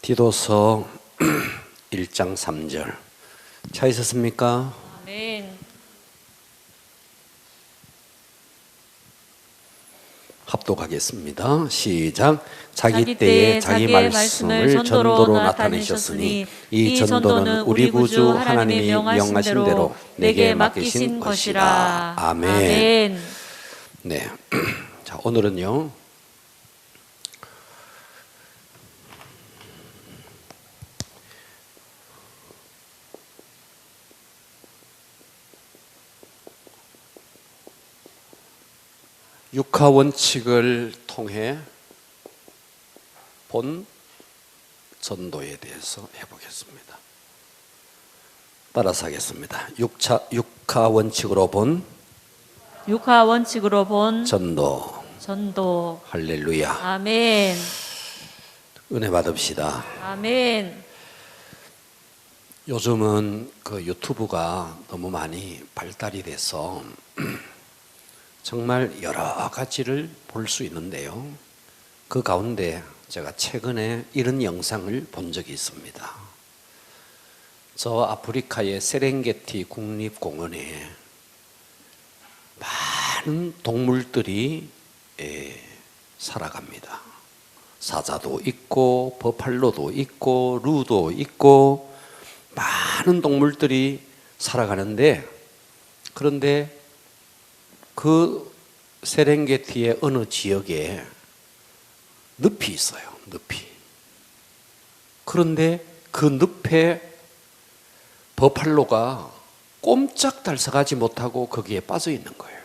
디도서 1장 3절 찾으셨습니까? 아멘. 합독하겠습니다. 시작. 자기 때에 자기 말씀을 전도로 나타내셨으니 이 전도는 우리 구주 하나님이 명하신 대로 내게 맡기신 것이라. 아멘. 네. 자, 오늘은요. 육하 원칙을 통해 본 전도에 대해서 해보겠습니다. 따라서 하겠습니다. 육하 원칙으로 본 전도. 할렐루야. 아멘. 은혜 받읍시다. 아멘. 요즘은 그 유튜브가 너무 많이 발달이 돼서 정말 여러 가지를 볼 수 있는데요. 그 가운데 제가 최근에 이런 영상을 본 적이 있습니다. 저 아프리카의 세렝게티 국립공원에 많은 동물들이 살아갑니다. 사자도 있고 버팔로도 있고 루도 있고 많은 동물들이 살아가는데, 그런데 그 세렝게티의 어느 지역에 늪이 있어요. 늪이. 그런데 그 늪에 버팔로가 꼼짝달싹하지 못하고 거기에 빠져 있는 거예요.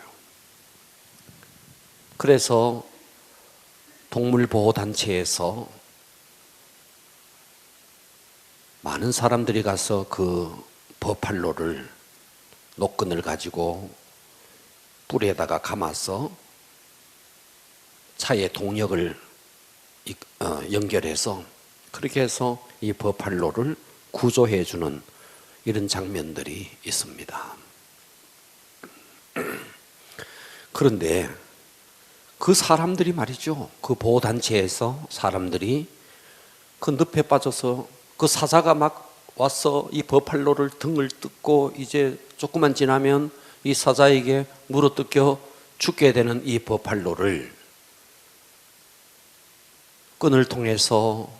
그래서 동물보호단체에서 많은 사람들이 가서 그 버팔로를 노끈을 가지고 뿔에다가 감아서 차에 동력을 연결해서 그렇게 해서 이 버팔로를 구조해 주는 이런 장면들이 있습니다. 그런데 그 사람들이 말이죠, 그 보호단체에서 사람들이 그 늪에 빠져서 그 사자가 막 와서 이 버팔로를 등을 뜯고 이제 조금만 지나면 이 사자에게 물어뜯겨 죽게 되는 이 버팔로를 끈을 통해서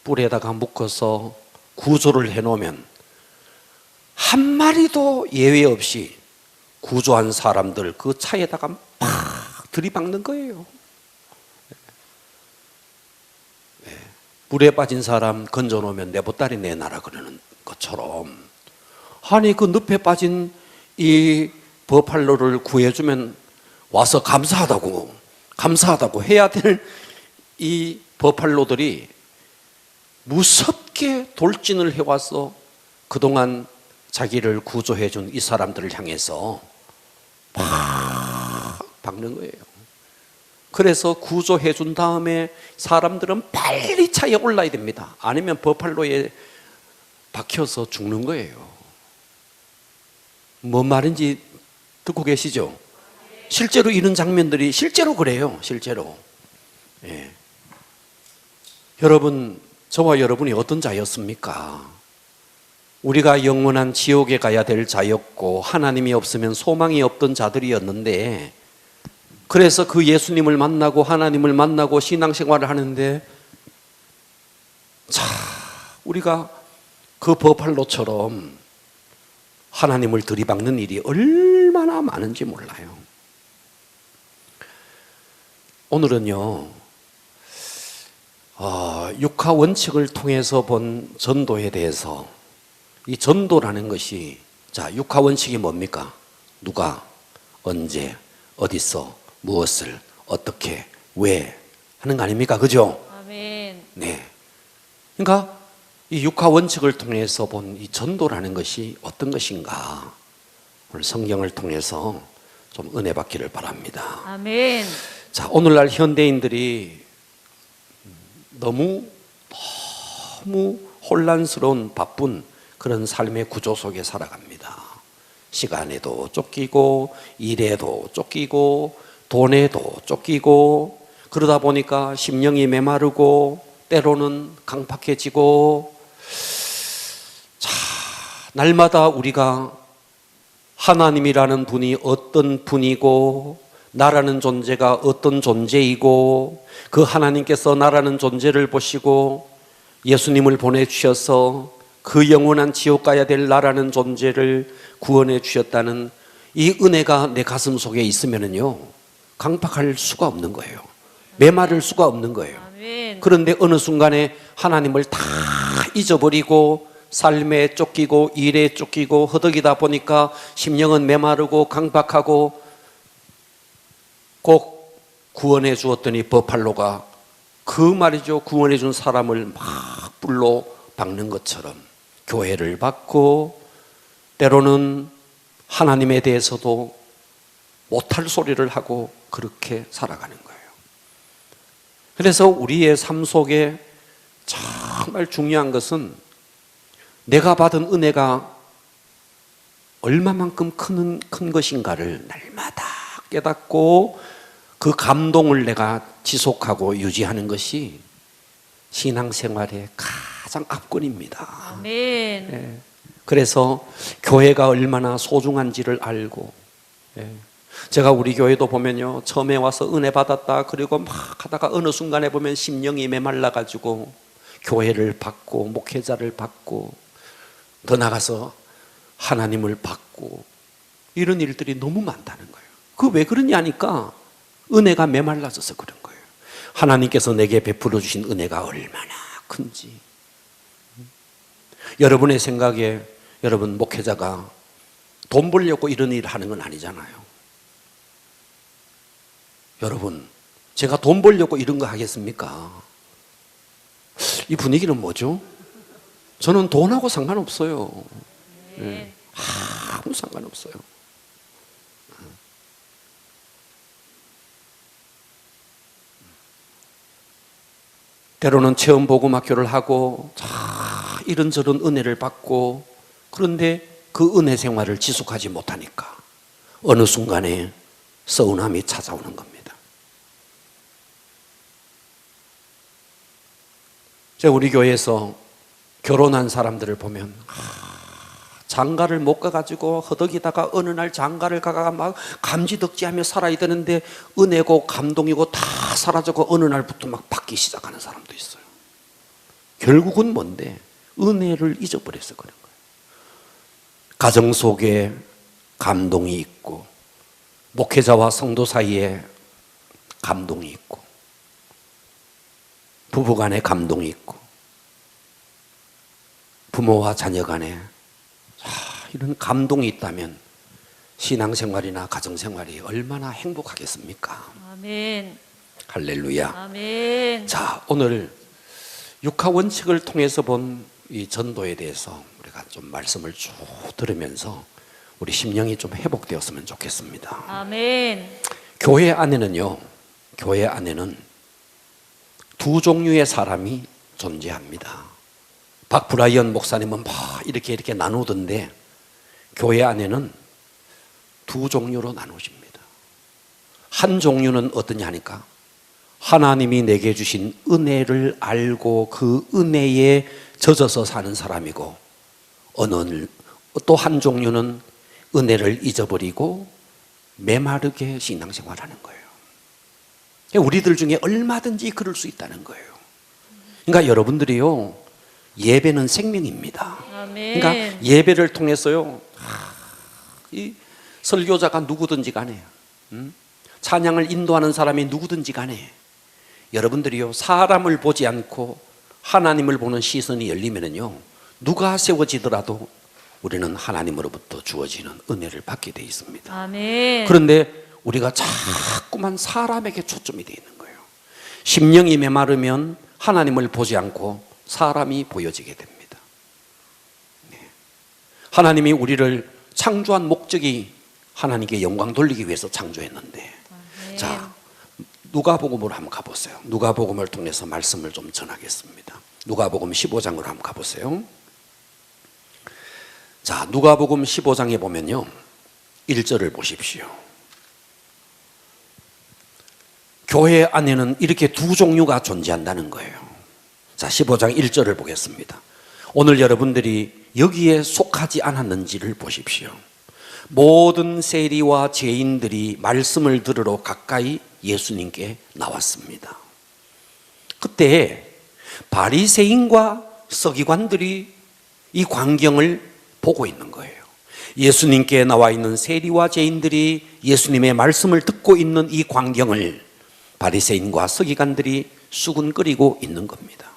뿔에다가 묶어서 구조를 해놓으면 한 마리도 예외 없이 구조한 사람들 그 차에다가 팍 들이박는 거예요. 물에 빠진 사람 건져놓으면 내 보따리 내놔라 그러는 것처럼, 아니 그 늪에 빠진 이 버팔로를 구해주면 와서 감사하다고 해야 될 이 버팔로들이 무섭게 돌진을 해와서 그동안 자기를 구조해준 이 사람들을 향해서 팍 박는 거예요. 그래서 구조해준 다음에 사람들은 빨리 차에 올라야 됩니다. 아니면 버팔로에 박혀서 죽는 거예요. 뭔 말인지 듣고 계시죠? 실제로 이런 장면들이 실제로 그래요. 실제로. 예. 여러분, 저와 여러분이 어떤 자였습니까? 우리가 영원한 지옥에 가야 될 자였고 하나님이 없으면 소망이 없던 자들이었는데, 그래서 그 예수님을 만나고 하나님을 만나고 신앙생활을 하는데, 자, 우리가 그 버팔로처럼 하나님을 들이박는 일이 얼마나 많은지 몰라요. 오늘은요, 육하 원칙을 통해서 본 전도에 대해서, 이 전도라는 것이, 자, 육하 원칙이 뭡니까? 누가, 언제, 어디서, 무엇을, 어떻게, 왜 하는 거 아닙니까? 그죠? 아멘. 네. 그러니까 이 육하 원칙을 통해서 본 이 전도라는 것이 어떤 것인가, 오늘 성경을 통해서 좀 은혜 받기를 바랍니다. 아멘. 자, 오늘날 현대인들이 너무 혼란스러운 바쁜 그런 삶의 구조 속에 살아갑니다. 시간에도 쫓기고 일에도 쫓기고 돈에도 쫓기고 그러다 보니까 심령이 메마르고 때로는 강팍해지고, 자, 날마다 우리가 하나님이라는 분이 어떤 분이고 나라는 존재가 어떤 존재이고 그 하나님께서 나라는 존재를 보시고 예수님을 보내주셔서 그 영원한 지옥 가야 될 나라는 존재를 구원해 주셨다는 이 은혜가 내 가슴 속에 있으면은요, 강팍할 수가 없는 거예요. 메마를 수가 없는 거예요. 아멘. 그런데 어느 순간에 하나님을 다 잊어버리고 삶에 쫓기고 일에 쫓기고 허덕이다 보니까 심령은 메마르고 강박하고, 꼭 구원해 주었더니 버팔로가 그 말이죠, 구원해 준 사람을 막 불로 박는 것처럼 교회를 받고 때로는 하나님에 대해서도 못할 소리를 하고 그렇게 살아가는 거예요. 그래서 우리의 삶 속에 정말 중요한 것은 내가 받은 은혜가 얼마만큼 큰 것인가를 날마다 깨닫고 그 감동을 내가 지속하고 유지하는 것이 신앙생활의 가장 압권입니다. 아멘. 예. 그래서 교회가 얼마나 소중한지를 알고, 예. 제가 우리 교회도 보면요, 처음에 와서 은혜 받았다 그리고 막 하다가 어느 순간에 보면 심령이 메말라가지고 교회를 받고 목회자를 받고 더 나가서 하나님을 받고 이런 일들이 너무 많다는 거예요. 그 왜 그러냐니까 은혜가 메말라져서 그런 거예요. 하나님께서 내게 베풀어 주신 은혜가 얼마나 큰지. 여러분의 생각에 여러분 목회자가 돈 벌려고 이런 일을 하는 건 아니잖아요. 여러분, 제가 돈 벌려고 이런 거 하겠습니까? 이 분위기는 뭐죠? 저는 돈하고 상관없어요. 네. 아무 상관없어요. 때로는 체험복음학교를 하고 이런저런 은혜를 받고, 그런데 그 은혜 생활을 지속하지 못하니까 어느 순간에 서운함이 찾아오는 겁니다. 제가 우리 교회에서 결혼한 사람들을 보면 장가를 못 가가지고 허덕이다가 어느 날 장가를 가가 막 감지덕지하며 살아야 되는데 은혜고 감동이고 다 사라지고 어느 날부터 막 받기 시작하는 사람도 있어요. 결국은 뭔데? 은혜를 잊어버려서 그런 거예요. 가정 속에 감동이 있고 목회자와 성도 사이에 감동이 있고 부부 간에 감동이 있고 부모와 자녀 간에 이런 감동이 있다면 신앙생활이나 가정생활이 얼마나 행복하겠습니까? 아멘. 할렐루야. 아멘. 자, 오늘 육하 원칙을 통해서 본 이 전도에 대해서 우리가 좀 말씀을 쭉 들으면서 우리 심령이 좀 회복되었으면 좋겠습니다. 아멘. 교회 안에는요, 교회 안에는 두 종류의 사람이 존재합니다. 박브라이언 목사님은 막 이렇게 나누던데 교회 안에는 두 종류로 나누십니다. 한 종류는 어떠냐 하니까 하나님이 내게 주신 은혜를 알고 그 은혜에 젖어서 사는 사람이고, 또 한 종류는 은혜를 잊어버리고 메마르게 신앙생활하는 거예요. 우리들 중에 얼마든지 그럴 수 있다는 거예요. 그러니까 여러분들이요, 예배는 생명입니다. 아멘. 그러니까 예배를 통해서요, 이 설교자가 누구든지 간에, 찬양을 인도하는 사람이 누구든지 간에 여러분들이요, 사람을 보지 않고 하나님을 보는 시선이 열리면은요, 누가 세워지더라도 우리는 하나님으로부터 주어지는 은혜를 받게 돼 있습니다. 아멘. 그런데 우리가 자꾸만 사람에게 초점이 돼 있는 거예요. 심령이 메마르면 하나님을 보지 않고 사람이 보여지게 됩니다. 네. 하나님이 우리를 창조한 목적이 하나님께 영광 돌리기 위해서 창조했는데, 아멘. 자, 누가복음으로 한번 가보세요. 누가복음을 통해서 말씀을 좀 전하겠습니다. 누가복음 15장으로 한번 가보세요. 자, 누가복음 15장에 보면요, 1절을 보십시오. 교회 안에는 이렇게 두 종류가 존재한다는 거예요. 자, 15장 1절을 보겠습니다. 오늘 여러분들이 여기에 속하지 않았는지를 보십시오. 모든 세리와 죄인들이 말씀을 들으러 가까이 예수님께 나왔습니다. 그때 바리새인과 서기관들이 이 광경을 보고 있는 거예요. 예수님께 나와 있는 세리와 죄인들이 예수님의 말씀을 듣고 있는 이 광경을 바리새인과 서기관들이 수군거리고 있는 겁니다.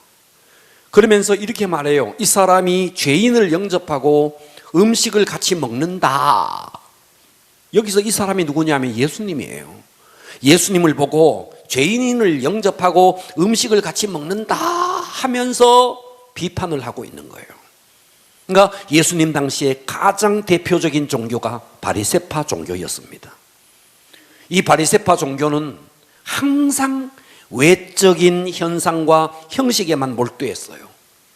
그러면서 이렇게 말해요. 이 사람이 죄인을 영접하고 음식을 같이 먹는다. 여기서 이 사람이 누구냐면 예수님이에요. 예수님을 보고 죄인을 영접하고 음식을 같이 먹는다 하면서 비판을 하고 있는 거예요. 그러니까 예수님 당시에 가장 대표적인 종교가 바리새파 종교였습니다. 이 바리새파 종교는 항상 외적인 현상과 형식에만 몰두했어요.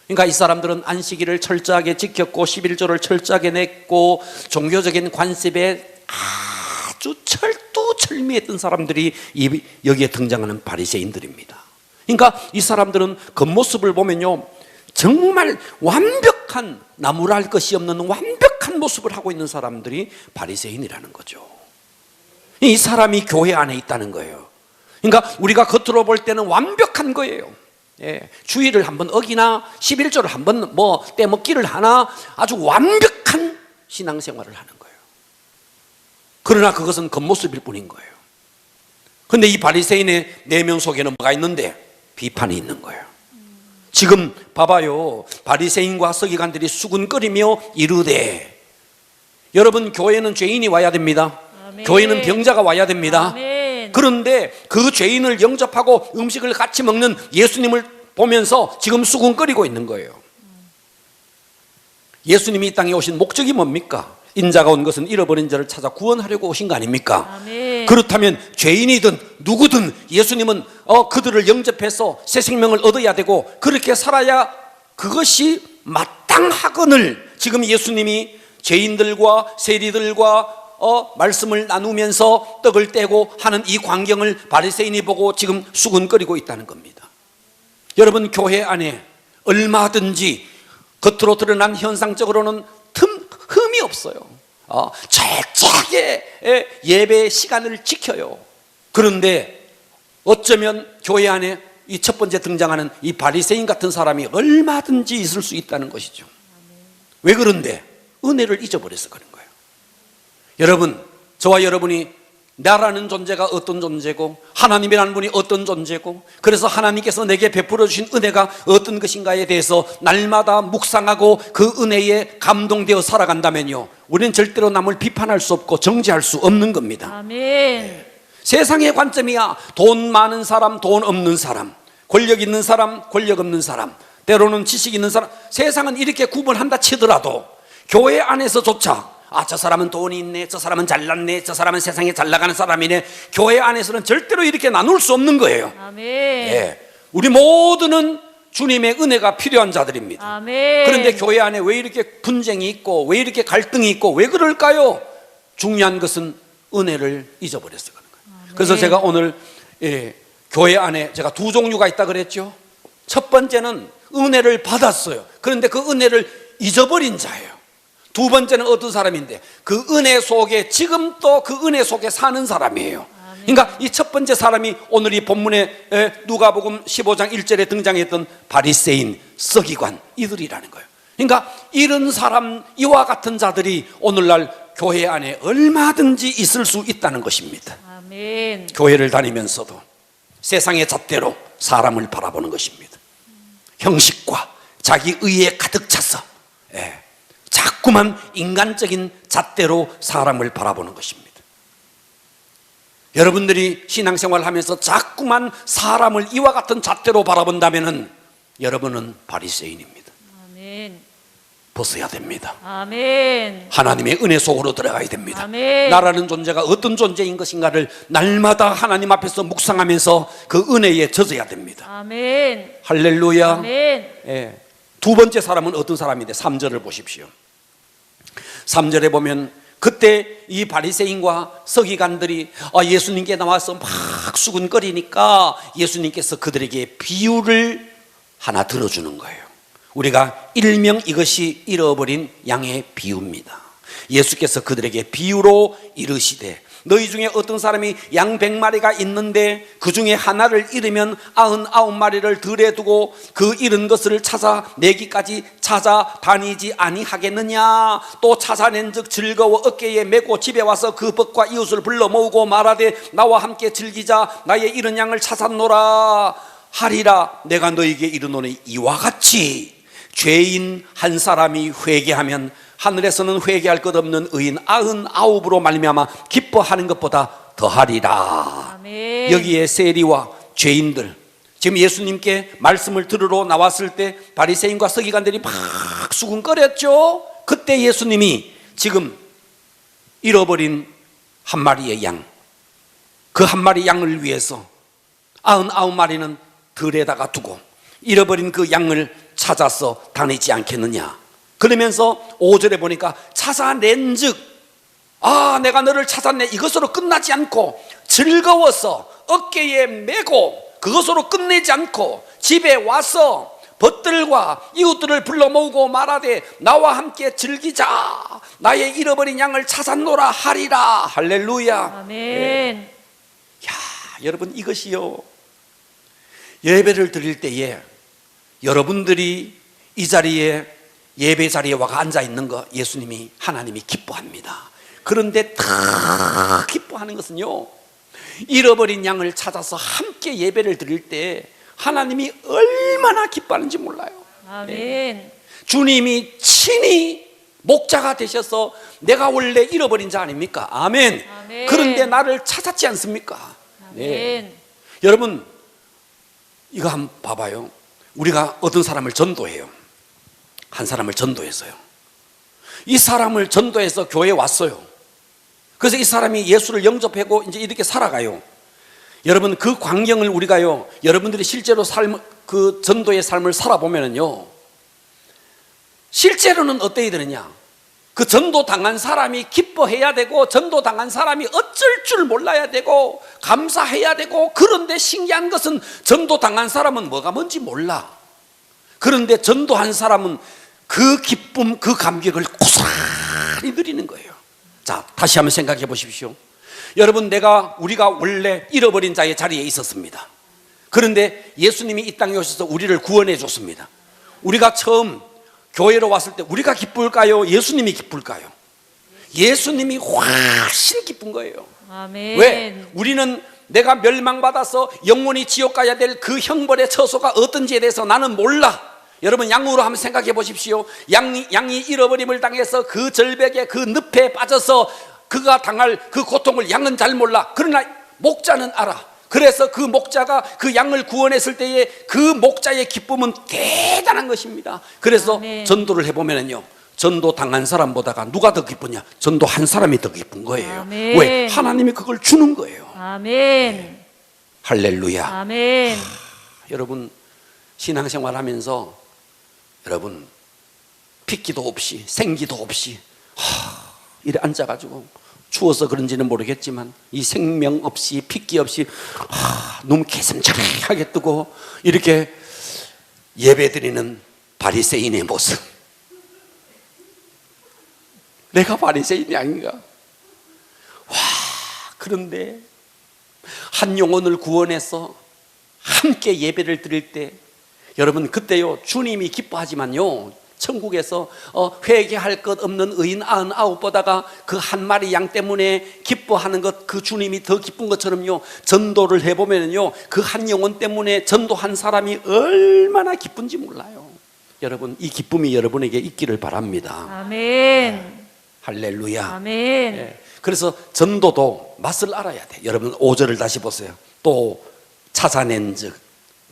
그러니까 이 사람들은 안식일을 철저하게 지켰고 11조를 철저하게 냈고 종교적인 관습에 아주 철두철미했던 사람들이 여기에 등장하는 바리새인들입니다. 그러니까 이 사람들은 겉모습을 보면요, 정말 완벽한, 나무랄 것이 없는 완벽한 모습을 하고 있는 사람들이 바리새인이라는 거죠. 이 사람이 교회 안에 있다는 거예요. 그러니까 우리가 겉으로 볼 때는 완벽한 거예요. 예, 주의를 한번 어기나 11조를 한번 떼먹기를 하나 아주 완벽한 신앙생활을 하는 거예요. 그러나 그것은 겉모습일 뿐인 거예요. 그런데 이 바리새인의 내면 속에는 뭐가 있는데? 비판이 있는 거예요. 지금 봐봐요. 바리새인과 서기관들이 수군거리며 이르되, 여러분, 교회는 죄인이 와야 됩니다. 아멘. 교회는 병자가 와야 됩니다. 아멘. 그런데 그 죄인을 영접하고 음식을 같이 먹는 예수님을 보면서 지금 수군거리고 있는 거예요. 예수님이 이 땅에 오신 목적이 뭡니까? 인자가 온 것은 잃어버린 자를 찾아 구원하려고 오신 거 아닙니까? 아멘. 그렇다면 죄인이든 누구든 예수님은 그들을 영접해서 새 생명을 얻어야 되고 그렇게 살아야 그것이 마땅하거늘 지금 예수님이 죄인들과 세리들과 말씀을 나누면서 떡을 떼고 하는 이 광경을 바리새인이 보고 지금 수군거리고 있다는 겁니다. 여러분, 교회 안에 얼마든지 겉으로 드러난 현상적으로는 흠이 없어요. 철저하게 예배 시간을 지켜요. 그런데 어쩌면 교회 안에 이 첫 번째 등장하는 이 바리새인 같은 사람이 얼마든지 있을 수 있다는 것이죠. 왜 그런데? 은혜를 잊어버려서 그런 거예요. 여러분, 저와 여러분이 나라는 존재가 어떤 존재고 하나님이라는 분이 어떤 존재고 그래서 하나님께서 내게 베풀어 주신 은혜가 어떤 것인가에 대해서 날마다 묵상하고 그 은혜에 감동되어 살아간다면요, 우리는 절대로 남을 비판할 수 없고 정죄할 수 없는 겁니다. 아멘. 세상의 관점이야. 돈 많은 사람, 돈 없는 사람, 권력 있는 사람, 권력 없는 사람, 때로는 지식 있는 사람, 세상은 이렇게 구분한다 치더라도 교회 안에서조차 저 사람은 돈이 있네, 저 사람은 잘났네, 저 사람은 세상에 잘 나가는 사람이네, 교회 안에서는 절대로 이렇게 나눌 수 없는 거예요. 아멘. 예, 우리 모두는 주님의 은혜가 필요한 자들입니다. 아멘. 그런데 교회 안에 왜 이렇게 분쟁이 있고 왜 이렇게 갈등이 있고 왜 그럴까요? 중요한 것은 은혜를 잊어버렸어 그런 거예요. 아멘. 그래서 제가 오늘 교회 안에 제가 두 종류가 있다 그랬죠. 첫 번째는 은혜를 받았어요. 그런데 그 은혜를 잊어버린 자예요. 두 번째는 어떤 사람인데 그 은혜 속에 지금 또 그 은혜 속에 사는 사람이에요. 그러니까 이 첫 번째 사람이 오늘 이 본문에 누가복음 15장 1절에 등장했던 바리새인, 서기관, 이들이라는 거예요. 그러니까 이런 사람, 이와 같은 자들이 오늘날 교회 안에 얼마든지 있을 수 있다는 것입니다. 아멘. 교회를 다니면서도 세상의 잣대로 사람을 바라보는 것입니다. 형식과 자기 의에 가득 차서 자꾸만 인간적인 잣대로 사람을 바라보는 것입니다. 여러분들이 신앙생활을 하면서 자꾸만 사람을 이와 같은 잣대로 바라본다면 여러분은 바리새인입니다. 아멘. 벗어야 됩니다. 아멘. 하나님의 은혜 속으로 들어가야 됩니다. 아멘. 나라는 존재가 어떤 존재인 것인가를 날마다 하나님 앞에서 묵상하면서 그 은혜에 젖어야 됩니다. 아멘. 할렐루야. 아멘. 두 번째 사람은 어떤 사람인데 3절을 보십시오. 3절에 보면 그때 이 바리새인과 서기관들이 예수님께 나와서 막 수군거리니까 예수님께서 그들에게 비유를 하나 들어주는 거예요. 우리가 일명 이것이 잃어버린 양의 비유입니다. 예수께서 그들에게 비유로 이르시되 너희 중에 어떤 사람이 양 100마리가 있는데 그 중에 하나를 잃으면 99마리를 들에 두고 그 잃은 것을 찾아 내기까지 찾아다니지 아니하겠느냐. 또 찾아낸즉 즐거워 어깨에 메고 집에 와서 그 벗과 이웃을 불러 모으고 말하되 나와 함께 즐기자. 나의 잃은 양을 찾았노라 하리라. 내가 너희에게 이르노니 이와 같이 죄인 한 사람이 회개하면 하늘에서는 회개할 것 없는 의인 99으로 말미암아 기뻐하는 것보다 더하리라. 아멘. 여기에 세리와 죄인들, 지금 예수님께 말씀을 들으러 나왔을 때 바리새인과 서기관들이 막 수군거렸죠. 그때 예수님이 지금 잃어버린 한 마리의 양, 그 한 마리 양을 위해서 99마리는 들에다가 두고 잃어버린 그 양을 찾아서 다니지 않겠느냐. 그러면서 5절에 보니까 찾아낸즉 내가 너를 찾았네 이것으로 끝나지 않고 즐거워서 어깨에 메고 그것으로 끝내지 않고 집에 와서 벗들과 이웃들을 불러 모으고 말하되 나와 함께 즐기자. 나의 잃어버린 양을 찾았노라 하리라. 할렐루야. 아멘. 여러분 이것이요, 예배를 드릴 때에 여러분들이 이 자리에 예배 자리에 와가 앉아 있는 거 예수님이 하나님이 기뻐합니다. 그런데 다 기뻐하는 것은요, 잃어버린 양을 찾아서 함께 예배를 드릴 때 하나님이 얼마나 기뻐하는지 몰라요. 아멘. 주님이 친히 목자가 되셔서 내가 원래 잃어버린 자 아닙니까? 아멘. 아멘. 그런데 나를 찾았지 않습니까? 아멘. 여러분 이거 한번 봐봐요. 우리가 어떤 사람을 전도해요. 한 사람을 전도했어요. 이 사람을 전도해서 교회에 왔어요. 그래서 이 사람이 예수를 영접하고 이제 이렇게 살아가요. 여러분 그 광경을 우리가요, 여러분들이 실제로 그 전도의 삶을 살아보면은요, 실제로는 어때야 되느냐? 그 전도 당한 사람이 기뻐해야 되고, 전도 당한 사람이 어쩔 줄 몰라야 되고, 감사해야 되고. 그런데 신기한 것은 전도 당한 사람은 뭐가 뭔지 몰라. 그런데 전도한 사람은 그 기쁨, 그 감격을 고스란히 누리는 거예요. 자, 다시 한번 생각해 보십시오. 여러분, 우리가 원래 잃어버린 자의 자리에 있었습니다. 그런데 예수님이 이 땅에 오셔서 우리를 구원해 줬습니다. 우리가 처음 교회로 왔을 때 우리가 기쁠까요? 예수님이 기쁠까요? 예수님이 훨씬 기쁜 거예요. 아멘. 왜? 우리는 내가 멸망받아서 영원히 지옥 가야 될 그 형벌의 처소가 어떤지에 대해서 나는 몰라. 여러분 양으로 한번 생각해 보십시오. 양이 잃어버림을 당해서 그 절벽에 그 늪에 빠져서 그가 당할 그 고통을 양은 잘 몰라. 그러나 목자는 알아. 그래서 그 목자가 그 양을 구원했을 때에 그 목자의 기쁨은 대단한 것입니다. 그래서 아멘. 전도를 해보면요, 전도 당한 사람보다가 누가 더 기쁘냐? 전도한 사람이 더 기쁜 거예요. 아멘. 왜? 하나님이 그걸 주는 거예요. 아멘. 할렐루야. 아멘. 여러분 신앙생활 하면서 여러분 핏기도 없이 생기도 없이 이래 앉아가지고 추워서 그런지는 모르겠지만 이 생명 없이 핏기 없이 너무 개슴츠레하게 뜨고 이렇게 예배드리는 바리새인의 모습, 내가 바리새인이 아닌가? 그런데 한 영혼을 구원해서 함께 예배를 드릴 때 여러분 그때요 주님이 기뻐하지만요, 천국에서 회개할 것 없는 의인 99보다가 그 한 마리 양 때문에 기뻐하는 것, 그 주님이 더 기쁜 것처럼요, 전도를 해보면요 그 한 영혼 때문에 전도한 사람이 얼마나 기쁜지 몰라요. 여러분 이 기쁨이 여러분에게 있기를 바랍니다. 아멘. 할렐루야. 아멘. 예. 그래서 전도도 맛을 알아야 돼. 여러분 5절을 다시 보세요. 또 찾아낸 즉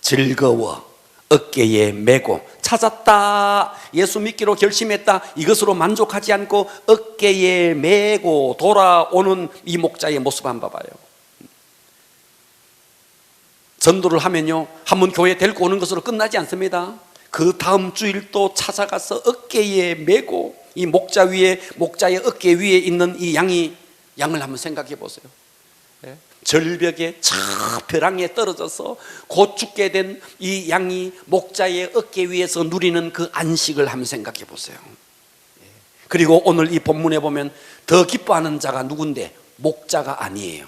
즐거워 어깨에 메고, 찾았다, 예수 믿기로 결심했다, 이것으로 만족하지 않고 어깨에 메고 돌아오는 이 목자의 모습 한번 봐봐요. 전도를 하면요 한번 교회에 데리고 오는 것으로 끝나지 않습니다. 그 다음 주일 또 찾아가서 어깨에 메고, 이 목자의 어깨 위에 있는 이 양을 한번 생각해 보세요. 절벽에 저 벼랑에 떨어져서 곧 죽게 된 이 양이 목자의 어깨 위에서 누리는 그 안식을 한번 생각해 보세요. 그리고 오늘 이 본문에 보면 더 기뻐하는 자가 누군데? 목자가 아니에요.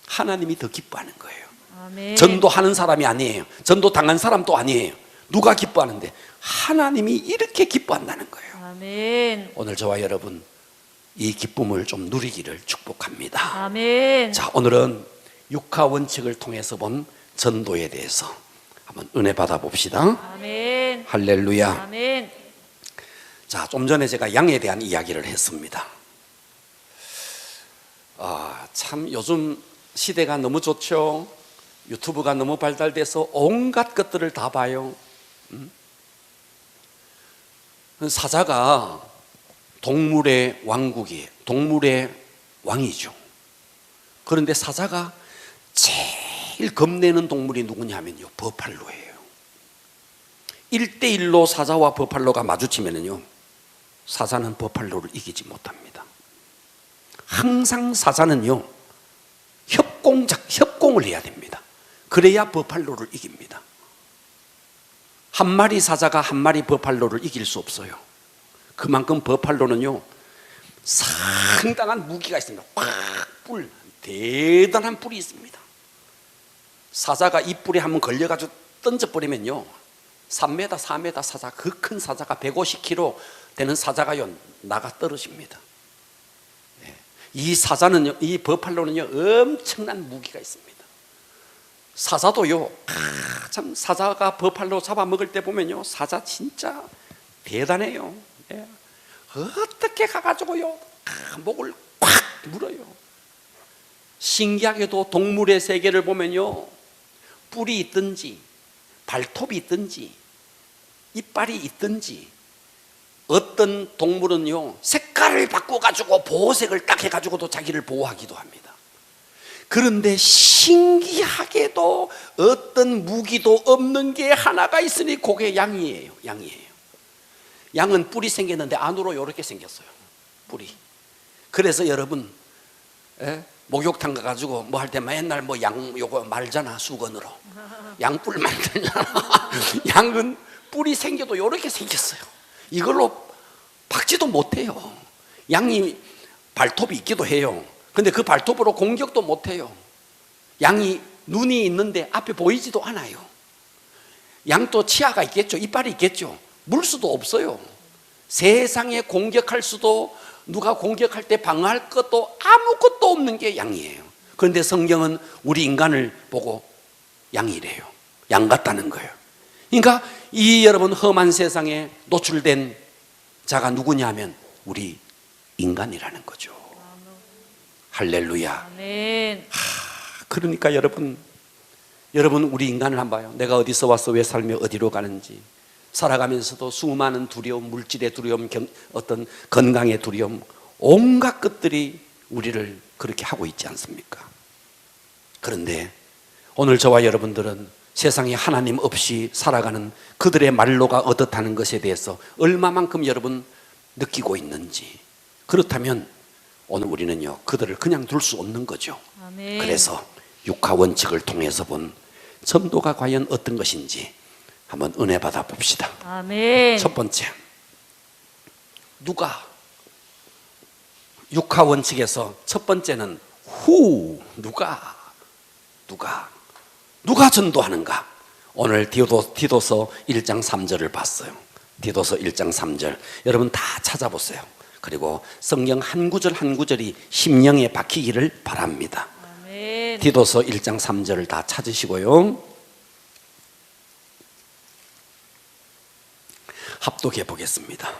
하나님이 더 기뻐하는 거예요. 아멘. 전도하는 사람이 아니에요. 전도 당한 사람도 아니에요. 누가 기뻐하는데? 하나님이 이렇게 기뻐한다는 거예요. 아멘. 오늘 저와 여러분 이 기쁨을 좀 누리기를 축복합니다. 아멘. 자, 오늘은 육하 원칙을 통해서 본 전도에 대해서 한번 은혜 받아 봅시다. 아멘. 할렐루야. 아멘. 자, 좀 전에 제가 양에 대한 이야기를 했습니다. 참 요즘 시대가 너무 좋죠. 유튜브가 너무 발달돼서 온갖 것들을 다 봐요. 사자가 동물의 왕국이에요. 동물의 왕이죠. 그런데 사자가 제일 겁내는 동물이 누구냐면요, 버팔로예요. 1대1로 사자와 버팔로가 마주치면요, 사자는 버팔로를 이기지 못합니다. 항상 사자는요, 협공을 해야 됩니다. 그래야 버팔로를 이깁니다. 한 마리 사자가 한 마리 버팔로를 이길 수 없어요. 그만큼 버팔로는요, 상당한 무기가 있습니다. 뿔, 대단한 뿔이 있습니다. 사자가 이 뿔에 한번 걸려가지고 던져버리면요, 3m, 4m 사자, 그 큰 사자가 150kg 되는 사자가요, 나가 떨어집니다. 이 사자는요, 이 버팔로는요, 엄청난 무기가 있습니다. 사자도요, 참 사자가 버팔로 잡아먹을 때 보면요, 사자 진짜 대단해요. 어떻게 가가지고요, 목을 꽉 물어요. 신기하게도 동물의 세계를 보면요, 뿔이 있든지 발톱이 있든지 이빨이 있든지, 어떤 동물은요, 색깔을 바꿔가지고 보호색을 딱 해가지고도 자기를 보호하기도 합니다. 그런데 신기하게도 어떤 무기도 없는 게 하나가 있으니 그게 양이에요. 양은 뿔이 생겼는데 안으로 이렇게 생겼어요. 뿔이. 그래서 여러분, 목욕탕 가가지고 뭐 할 때 맨날 뭐 양 요거 말잖아, 수건으로. 양뿔 만들잖아. 양은 뿔이 생겨도 이렇게 생겼어요. 이걸로 박지도 못해요. 양이 발톱이 있기도 해요. 근데 그 발톱으로 공격도 못해요. 양이 눈이 있는데 앞에 보이지도 않아요. 양도 치아가 있겠죠. 이빨이 있겠죠. 물 수도 없어요. 세상에 공격할 수도, 누가 공격할 때 방어할 것도 아무것도 없는 게 양이에요. 그런데 성경은 우리 인간을 보고 양이래요. 양 같다는 거예요. 그러니까 이 여러분 험한 세상에 노출된 자가 누구냐면 우리 인간이라는 거죠. 할렐루야. 아멘. 그러니까 여러분 우리 인간을 한번 봐요. 내가 어디서 와서 왜 살며 어디로 가는지, 살아가면서도 수많은 두려움, 물질의 두려움, 어떤 건강의 두려움, 온갖 것들이 우리를 그렇게 하고 있지 않습니까? 그런데 오늘 저와 여러분들은 세상에 하나님 없이 살아가는 그들의 말로가 어떻다는 것에 대해서 얼마만큼 여러분 느끼고 있는지, 그렇다면 오늘 우리는요, 그들을 그냥 둘 수 없는 거죠. 아멘. 그래서 육하 원칙을 통해서 본 전도가 과연 어떤 것인지 한번 은혜 받아 봅시다. 아멘. 첫 번째, 누가, 육하 원칙에서 첫 번째는 누가 전도하는가? 오늘 디도서 1장 3절을 봤어요. 디도서 1장 3절 여러분 다 찾아보세요. 그리고 성경 한 구절 한 구절이 심령에 박히기를 바랍니다. 아멘. 디도서 1장 3절을 다 찾으시고요, 합독해 보겠습니다.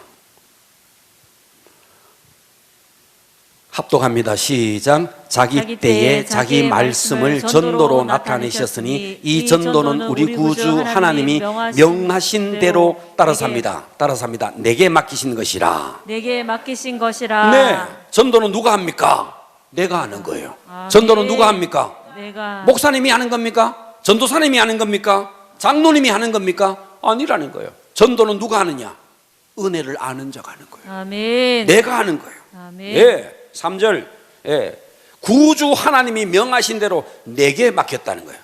합독합니다. 시작. 자기 때에 자기 말씀을 전도로 나타내셨으니 이 전도는 우리 구주 하나님이 명하신 대로 따라서 합니다. 내게 맡기신 것이라. 내게 맡기신 것이라. 네, 전도는 누가 합니까? 내가 하는 거예요. 아멘. 전도는 누가 합니까? 내가. 목사님이 하는 겁니까? 전도사님이 하는 겁니까? 장로님이 하는 겁니까? 아니라는 거예요. 전도는 누가 하느냐? 은혜를 아는 자가 하는 거예요. 아멘. 내가 하는 거예요. 아멘. 예, 3절. 예. 구주 하나님이 명하신 대로 내게 맡겼다는 거예요.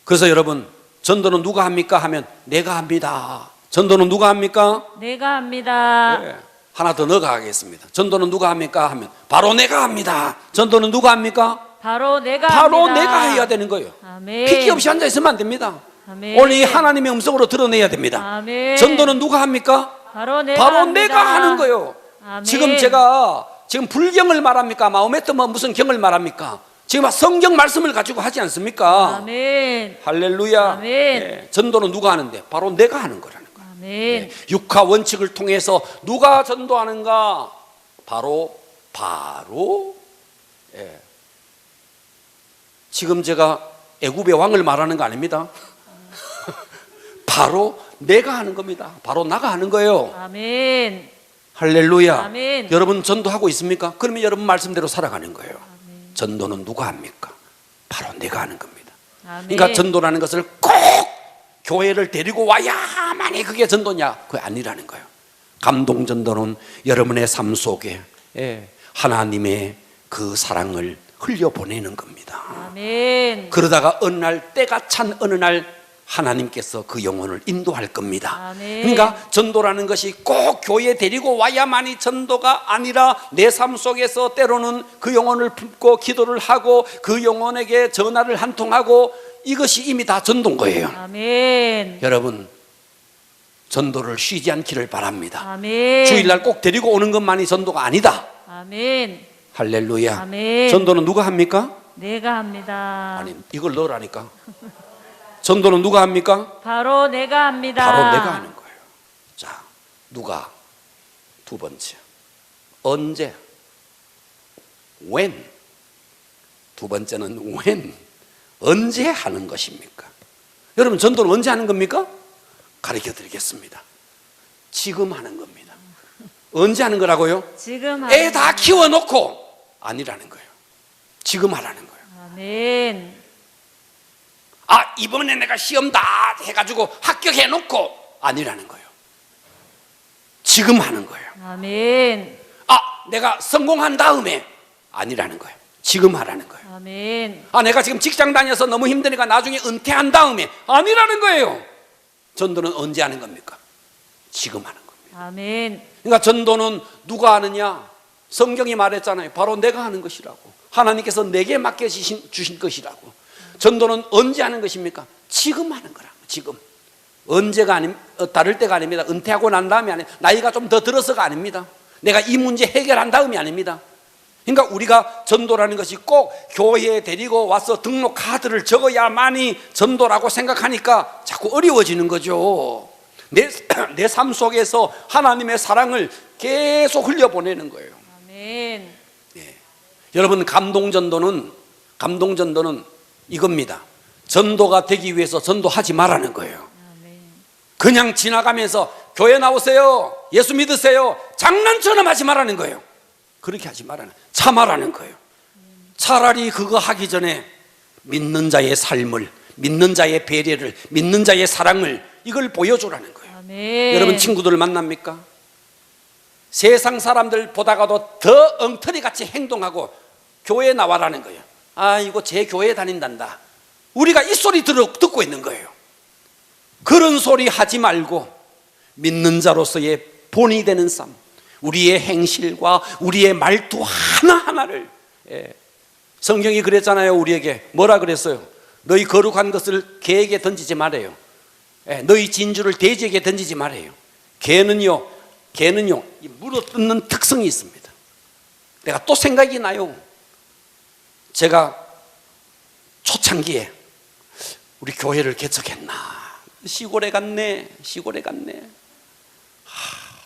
그래서 여러분, 전도는 누가 합니까? 하면 내가 합니다. 전도는 누가 합니까? 내가 합니다. 네. 하나 더 넣어가 하겠습니다. 전도는 누가 합니까? 하면 바로 내가 합니다. 전도는 누가 합니까? 바로 내가 바로 합니다. 내가 해야 되는 거예요. 아멘. 픽기 없이 앉아 있으면 안 됩니다. 아멘. 오늘 이 하나님의 음성으로 드러내야 됩니다. 아멘. 전도는 누가 합니까? 바로 내가 바로 합니다. 내가 하는 거예요. 아멘. 지금 제가 불경을 말합니까? 마호메트 무슨 경을 말합니까? 지금 성경 말씀을 가지고 하지 않습니까? 아멘. 할렐루야. 아멘. 예, 전도는 누가 하는데? 바로 내가 하는 거라는 거예요. 아멘. 예, 육하 원칙을 통해서 누가 전도하는가? 바로 예. 지금 제가 애굽의 왕을 말하는 거 아닙니다. 바로 내가 하는 겁니다. 바로 나가 하는 거예요. 아멘. 할렐루야. 아멘. 여러분 전도하고 있습니까? 그러면 여러분 말씀대로 살아가는 거예요. 전도는 누가 합니까? 바로 내가 하는 겁니다. 아멘. 그러니까 전도라는 것을 꼭 교회를 데리고 와야만이 그게 전도냐? 그게 아니라는 거예요. 감동 전도는 여러분의 삶 속에 하나님의 그 사랑을 흘려보내는 겁니다. 아멘. 그러다가 어느 날 때가 찬 어느 날 하나님께서 그 영혼을 인도할 겁니다. 아멘. 그러니까 전도라는 것이 꼭 교회에 데리고 와야만이 전도가 아니라 내 삶 속에서 때로는 그 영혼을 품고 기도를 하고 그 영혼에게 전화를 한 통하고 이것이 이미 다 전도인 거예요. 아멘. 여러분 전도를 쉬지 않기를 바랍니다. 아멘. 주일날 꼭 데리고 오는 것만이 전도가 아니다. 아멘. 할렐루야. 아멘. 전도는 누가 합니까? 내가 합니다. 아니 이걸 넣으라니까. 전도는 누가 합니까? 바로 내가 합니다. 바로 내가 하는 거예요. 자, 누가? 두 번째. 언제? when. 두 번째는 when. 언제 하는 것입니까? 여러분 전도는 언제 하는 겁니까? 가르쳐 드리겠습니다. 지금 하는 겁니다. 언제 하는 거라고요? 지금 애 다 키워놓고 아니라는 거예요. 지금 하라는 거예요. 아멘. 이번에 내가 시험 다 해가지고 합격해놓고 아니라는 거예요. 지금 하는 거예요. 아멘. 내가 성공한 다음에 아니라는 거예요. 지금 하라는 거예요. 아멘. 내가 지금 직장 다녀서 너무 힘드니까 나중에 은퇴한 다음에 아니라는 거예요. 전도는 언제 하는 겁니까? 지금 하는 겁니다. 아멘. 그러니까 전도는 누가 하느냐? 성경이 말했잖아요. 바로 내가 하는 것이라고. 하나님께서 내게 맡겨주신 것이라고. 전도는 언제 하는 것입니까? 지금 하는 거라고. 지금. 언제가 다를 때가 아닙니다. 은퇴하고 난 다음이 아니에요. 나이가 좀 더 들어서가 아닙니다. 내가 이 문제 해결한 다음이 아닙니다. 그러니까 우리가 전도라는 것이 꼭 교회에 데리고 와서 등록 카드를 적어야만이 전도라고 생각하니까 자꾸 어려워지는 거죠. 내 삶 속에서 하나님의 사랑을 계속 흘려보내는 거예요. 아멘. 여러분 감동전도는 이겁니다. 전도가 되기 위해서 전도하지 말라는 거예요. 아멘. 그냥 지나가면서 교회 나오세요, 예수 믿으세요, 장난처럼 하지 말라는 거예요. 그렇게 하지 말라는, 참아라는 거예요. 차라리 그거 하기 전에 믿는 자의 삶을, 믿는 자의 배려를, 믿는 자의 사랑을 이걸 보여주라는 거예요. 아멘. 여러분 친구들을 만납니까? 세상 사람들 보다가도 더 엉터리 같이 행동하고 교회에 나와라는 거예요. 이거 제 교회에 다닌단다. 우리가 이 소리 듣고 있는 거예요. 그런 소리 하지 말고 믿는 자로서의 본이 되는 삶, 우리의 행실과 우리의 말투 하나하나를 성경이 그랬잖아요. 우리에게 뭐라 그랬어요? 너희 거룩한 것을 개에게 던지지 말아요. 너희 진주를 돼지에게 던지지 말아요. 개는요 이 물어뜯는 특성이 있습니다. 내가 또 생각이 나요. 제가 초창기에 우리 교회를 개척했나, 시골에 갔네.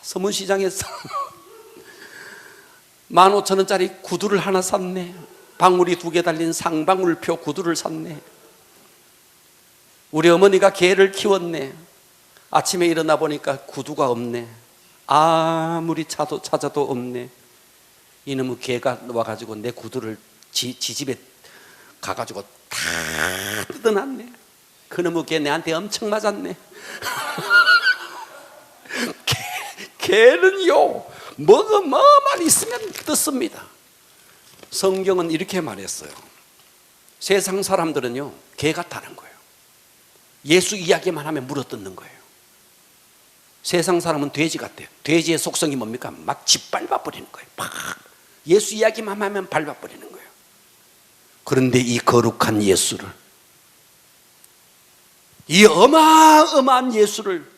서문시장에서 15,000원짜리 구두를 하나 샀네. 방울이 2개 달린 상방울표 구두를 샀네. 우리 어머니가 개를 키웠네. 아침에 일어나 보니까 구두가 없네. 아무리 찾아도 없네. 이놈의 개가 와가지고 내 구두를 지 집에 가가지고 다 뜯어놨네. 그놈의 개 내한테 엄청 맞았네. 개는요 뭐만 있으면 뜯습니다. 성경은 이렇게 말했어요. 세상 사람들은요, 개 같다는 거예요. 예수 이야기만 하면 물어뜯는 거예요. 세상 사람은 돼지 같아요. 돼지의 속성이 뭡니까? 막 짓밟아버리는 거예요. 막 예수 이야기만 하면 밟아버리는 거예요. 그런데 이 거룩한 예수를, 이 어마어마한 예수를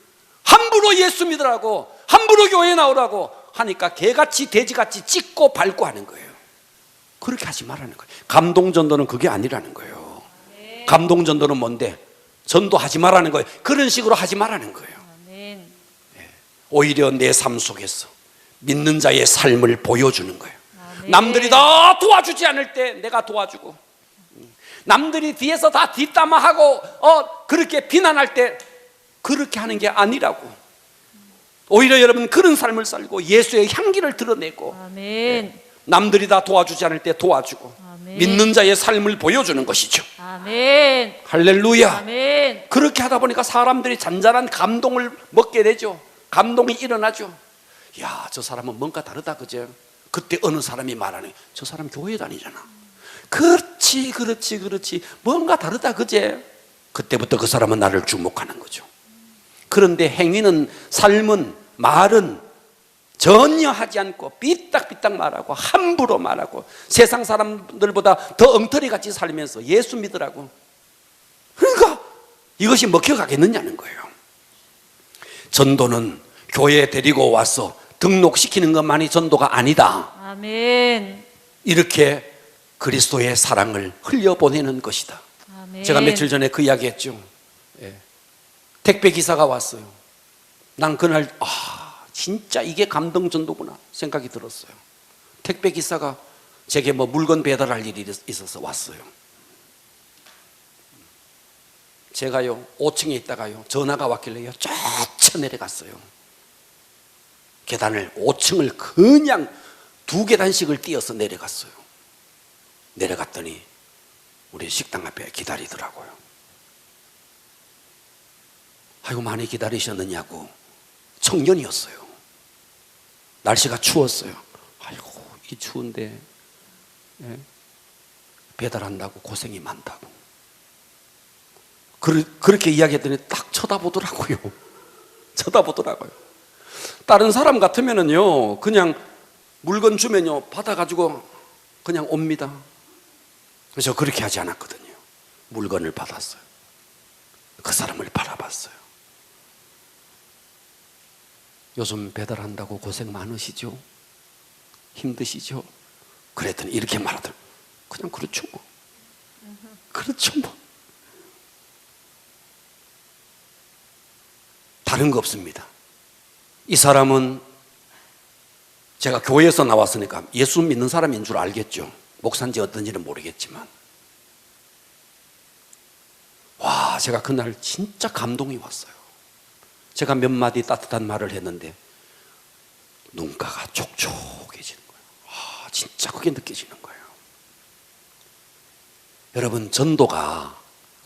함부로 예수 믿으라고, 함부로 교회 나오라고 하니까 개같이 돼지같이 찢고 밟고 하는 거예요. 그렇게 하지 말라는 거예요. 감동전도는 그게 아니라는 거예요. 감동전도는 뭔데? 전도하지 말라는 거예요. 그런 식으로 하지 말라는 거예요. 아멘. 오히려 내 삶 속에서 믿는 자의 삶을 보여주는 거예요. 아멘. 남들이 다 도와주지 않을 때 내가 도와주고, 남들이 뒤에서 다 뒷담화하고 그렇게 비난할 때 그렇게 하는 게 아니라고. 오히려 여러분 그런 삶을 살고 예수의 향기를 드러내고, 아멘. 남들이 다 도와주지 않을 때 도와주고, 아멘. 믿는 자의 삶을 보여주는 것이죠. 아멘. 할렐루야. 아멘. 그렇게 하다 보니까 사람들이 잔잔한 감동을 먹게 되죠. 감동이 일어나죠. 야, 저 사람은 뭔가 다르다, 그죠? 그때 어느 사람이 말하네. 저 사람 교회 다니잖아. 그렇지, 그렇지, 그렇지. 뭔가 다르다, 그제? 그때부터 그 사람은 나를 주목하는 거죠. 그런데 행위는, 삶은, 말은 전혀 하지 않고 삐딱삐딱 말하고 함부로 말하고 세상 사람들보다 더 엉터리같이 살면서 예수 믿으라고. 그러니까 이것이 먹혀가겠느냐는 거예요. 전도는 교회에 데리고 와서 등록시키는 것만이 전도가 아니다. 아멘. 이렇게 그리스도의 사랑을 흘려보내는 것이다. 아멘. 제가 며칠 전에 그 이야기 했죠. 택배 기사가 왔어요. 난 그날 진짜 이게 감동 전도구나 생각이 들었어요. 택배 기사가 제게 뭐 물건 배달할 일이 있어서 왔어요. 제가요 5층에 있다가요 전화가 왔길래요 쫓아 내려갔어요. 계단을 5층을 그냥 2계단씩을 뛰어서 내려갔어요. 내려갔더니 우리 식당 앞에 기다리더라고요. 아이고 많이 기다리셨느냐고. 청년이었어요. 날씨가 추웠어요. 아이고 이 추운데 배달한다고 고생이 많다고. 그렇게 이야기했더니 딱 쳐다보더라고요. 쳐다보더라고요. 다른 사람 같으면은요 그냥 물건 주면요 받아가지고 그냥 옵니다. 그래서 그렇게 하지 않았거든요. 물건을 받았어요. 그 사람을 바라봤어요. 요즘 배달한다고 고생 많으시죠? 힘드시죠? 그랬더니 이렇게 말하더라고요. 그냥 그렇죠 뭐. 그렇죠 뭐. 다른 거 없습니다. 이 사람은 제가 교회에서 나왔으니까 예수 믿는 사람인 줄 알겠죠. 목사인지 어떤지는 모르겠지만, 와, 제가 그날 진짜 감동이 왔어요. 제가 몇 마디 따뜻한 말을 했는데 눈가가 촉촉해지는 거예요. 아, 진짜 그게 느껴지는 거예요. 여러분, 전도가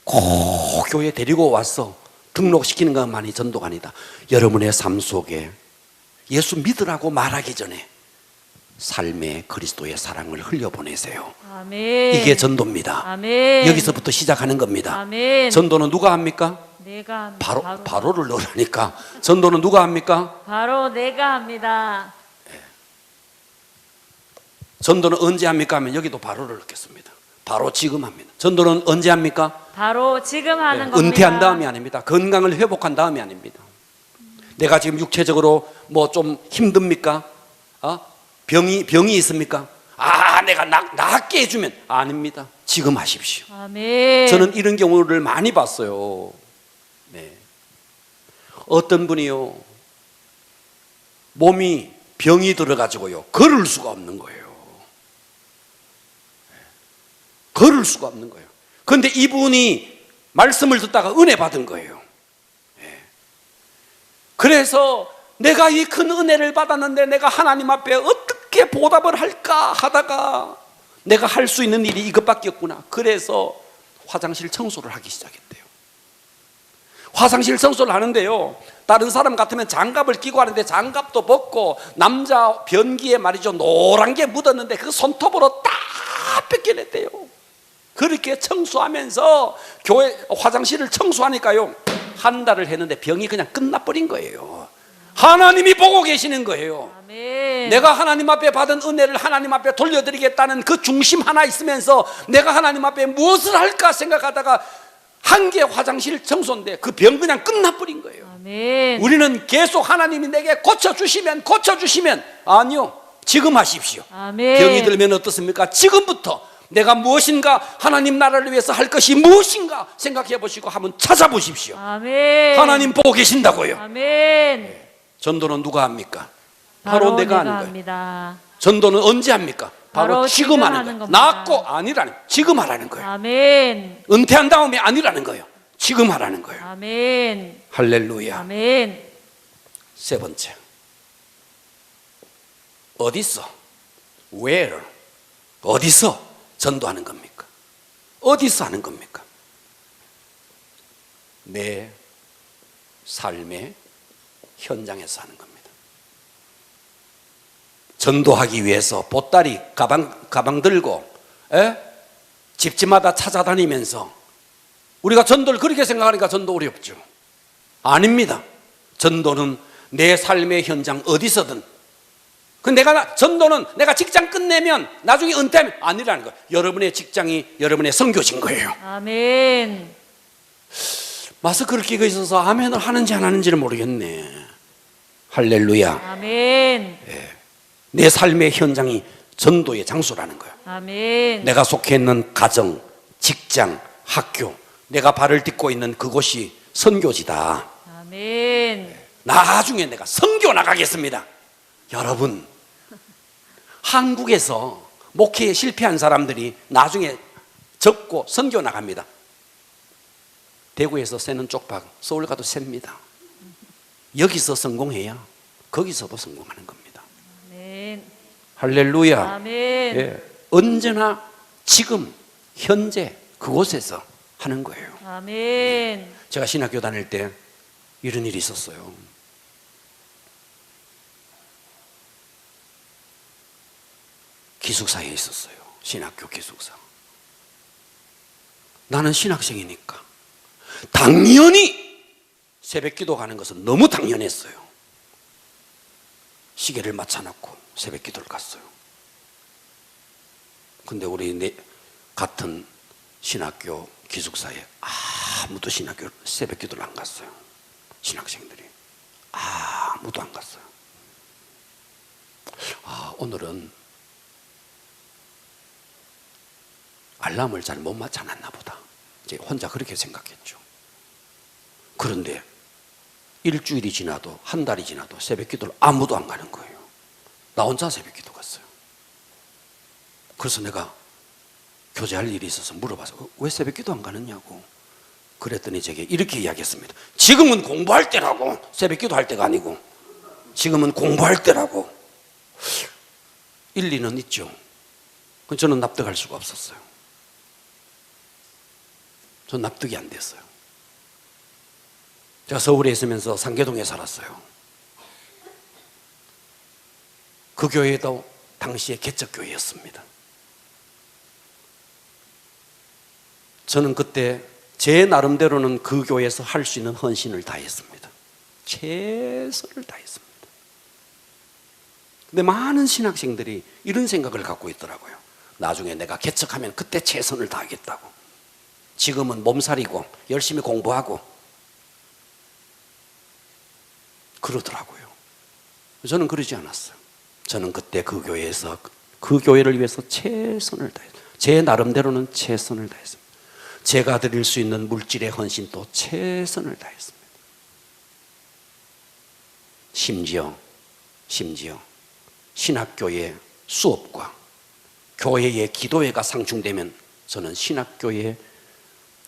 꼭 교회 데리고 와서 등록시키는 것만이 전도가 아니다. 여러분의 삶 속에 예수 믿으라고 말하기 전에 삶의 그리스도의 사랑을 흘려보내세요. 아멘. 이게 전도입니다. 아멘. 여기서부터 시작하는 겁니다. 아멘. 전도는 누가 합니까? 내가 합니다. 바로를 넣으라니까. 전도는 누가 합니까? 바로 내가 합니다. 전도는 언제 합니까? 하면 여기도 바로를 넣겠습니다. 바로 지금 합니다. 전도는 언제 합니까? 바로 지금 하는 겁니다. 은퇴한 다음이 아닙니다. 건강을 회복한 다음이 아닙니다. 내가 지금 육체적으로 뭐 좀 힘듭니까? 병이 있습니까? 내가 낫게 해주면 아닙니다. 지금 하십시오. 아멘. 저는 이런 경우를 많이 봤어요. 네. 어떤 분이요 몸이 병이 들어가지고요 걸을 수가 없는 거예요. 걸을 수가 없는 거예요. 그런데 이분이 말씀을 듣다가 은혜 받은 거예요. 그래서 내가 이 큰 은혜를 받았는데 내가 하나님 앞에 어떻게 보답을 할까 하다가 내가 할 수 있는 일이 이것밖에 없구나. 그래서 화장실 청소를 하기 시작했대요. 화장실 청소를 하는데요, 다른 사람 같으면 장갑을 끼고 하는데 장갑도 벗고 남자 변기에 말이죠 노란 게 묻었는데 그 손톱으로 딱 뺏겨냈대요. 그렇게 청소하면서 교회 화장실을 청소하니까요, 한 달을 했는데 병이 그냥 끝나버린 거예요. 하나님이 보고 계시는 거예요. 아멘. 내가 하나님 앞에 받은 은혜를 하나님 앞에 돌려드리겠다는 그 중심 하나 있으면서 내가 하나님 앞에 무엇을 할까 생각하다가 한 개 화장실 청소인데 그 병 그냥 끝나버린 거예요. 아멘. 우리는 계속 하나님이 내게 고쳐주시면 아니요, 지금 하십시오. 아멘. 병이 들면 어떻습니까? 지금부터 내가 무엇인가 하나님 나라를 위해서 할 것이 무엇인가 생각해 보시고 한번 찾아보십시오. 아멘. 하나님 보고 계신다고요. 아멘. 전도는 누가 합니까? 바로 내가 하는 거예요. 합니다. 전도는 언제 합니까? 바로 바로 지금 지금 하는 하는 거예요. 겁니다. 낳고 아니라는 거예요. 지금 하라는 거예요. 아멘. 은퇴한 다음에 아니라는 거예요. 지금 하라는 거예요. 아멘. 할렐루야. 아멘. 세 번째, 어디서, where, 어디서 전도하는 겁니까? 어디서 하는 겁니까? 내 삶의 현장에서 하는 겁니다. 전도하기 위해서 보따리 가방 들고 집집마다 찾아다니면서 우리가 전도를 그렇게 생각하니까 전도 어렵죠. 아닙니다. 전도는 내 삶의 현장 어디서든. 근데 전도는 내가 직장 끝내면 나중에 은퇴하면 아니라는 거예요. 여러분의 직장이 여러분의 선교진 거예요. 아멘. 마스크를 끼고 있어서 아멘을 하는지 안 하는지를 모르겠네. 할렐루야. 아멘. 내 삶의 현장이 전도의 장소라는 거예요. 아멘. 내가 속해 있는 가정, 직장, 학교, 내가 발을 딛고 있는 그곳이 선교지다. 아멘. 나중에 내가 선교 나가겠습니다. 여러분, 한국에서 목회에 실패한 사람들이 나중에 적고 선교 나갑니다. 대구에서 새는 쪽박, 서울 가도 셉니다. 여기서 성공해야 거기서도 성공하는 겁니다. 아멘. 할렐루야. 아멘. 예, 언제나 지금 현재 그곳에서 하는 거예요. 아멘. 제가 신학교 다닐 때 이런 일이 있었어요. 기숙사에 있었어요. 신학교 기숙사. 나는 신학생이니까 당연히 새벽기도 가는 것은 너무 당연했어요. 시계를 맞춰놓고 새벽기도를 갔어요. 근데 우리 같은 신학교 기숙사에 아무도 새벽기도를 안 갔어요. 신학생들이 아무도 안 갔어요. 오늘은 알람을 잘 못 맞춰놨나 보다. 이제 혼자 그렇게 생각했죠. 그런데 일주일이 지나도 한 달이 지나도 새벽기도를 아무도 안 가는 거예요. 나 혼자 새벽기도 갔어요. 그래서 내가 교제할 일이 있어서 물어봐서 왜 새벽기도 안 가느냐고. 그랬더니 제게 이렇게 이야기했습니다. 지금은 공부할 때라고. 새벽기도 할 때가 아니고 지금은 공부할 때라고. 일리는 있죠. 저는 납득할 수가 없었어요. 전 납득이 안 됐어요. 제가 서울에 있으면서 상계동에 살았어요. 그 교회도 당시에 개척교회였습니다. 저는 그때 제 나름대로는 그 교회에서 할 수 있는 헌신을 다했습니다. 최선을 다했습니다. 근데 많은 신학생들이 이런 생각을 갖고 있더라고요. 나중에 내가 개척하면 그때 최선을 다하겠다고. 지금은 몸살이고 열심히 공부하고 그러더라고요. 저는 그러지 않았어요. 저는 그때 그 교회에서 그 교회를 위해서 최선을 다했어요. 제 나름대로는 최선을 다했습니다. 제가 드릴 수 있는 물질의 헌신도 최선을 다했습니다. 심지어 신학교의 수업과 교회의 기도회가 상충되면 저는 신학교의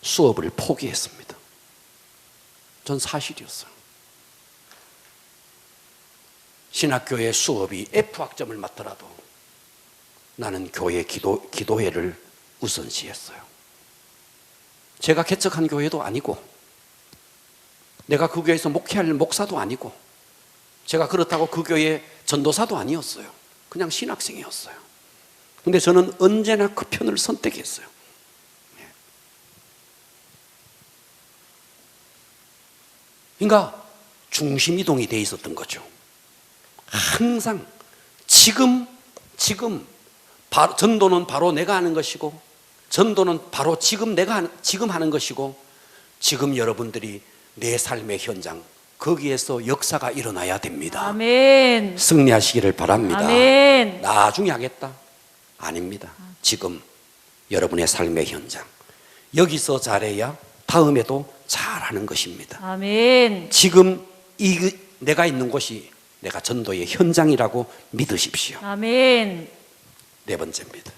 수업을 포기했습니다. 전 사실이었어요. 신학교의 수업이 F학점을 맞더라도 나는 교회 기도회를 우선시했어요. 제가 개척한 교회도 아니고 내가 그 교회에서 목회할 목사도 아니고 제가 그렇다고 그 교회 전도사도 아니었어요. 그냥 신학생이었어요. 근데 저는 언제나 그 편을 선택했어요. 그러니까 중심이동이 돼 있었던 거죠. 항상 지금 전도는 바로 내가 하는 것이고, 전도는 바로 지금 지금 하는 것이고, 지금 여러분들이 내 삶의 현장 거기에서 역사가 일어나야 됩니다. 아멘. 승리하시기를 바랍니다. 아멘. 나중에 하겠다? 아닙니다. 지금 여러분의 삶의 현장 여기서 잘해야 다음에도 잘하는 것입니다. 아멘. 지금 내가 있는 곳이 내가 전도의 현장이라고 믿으십시오. 아멘. 네 번째입니다.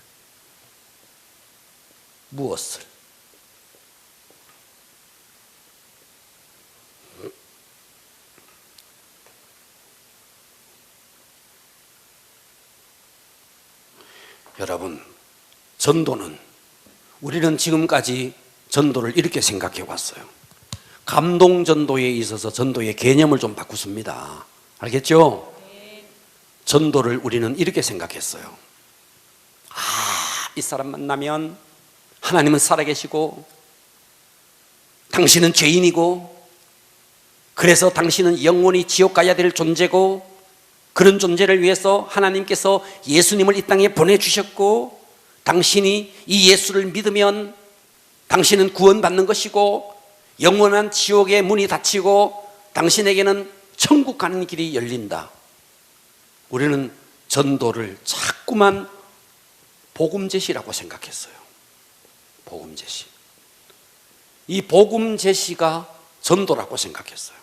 무엇을? 여러분, 전도는 우리는 지금까지 전도를 이렇게 생각해 왔어요. 감동 전도에 있어서 전도의 개념을 좀 바꾸습니다. 알겠죠? 전도를 우리는 이렇게 생각했어요. 이 사람 만나면 하나님은 살아계시고 당신은 죄인이고 그래서 당신은 영원히 지옥 가야 될 존재고 그런 존재를 위해서 하나님께서 예수님을 이 땅에 보내주셨고 당신이 이 예수를 믿으면 당신은 구원받는 것이고 영원한 지옥의 문이 닫히고 당신에게는 천국 가는 길이 열린다. 우리는 전도를 자꾸만 복음 제시라고 생각했어요. 복음 제시. 이 복음 제시가 전도라고 생각했어요.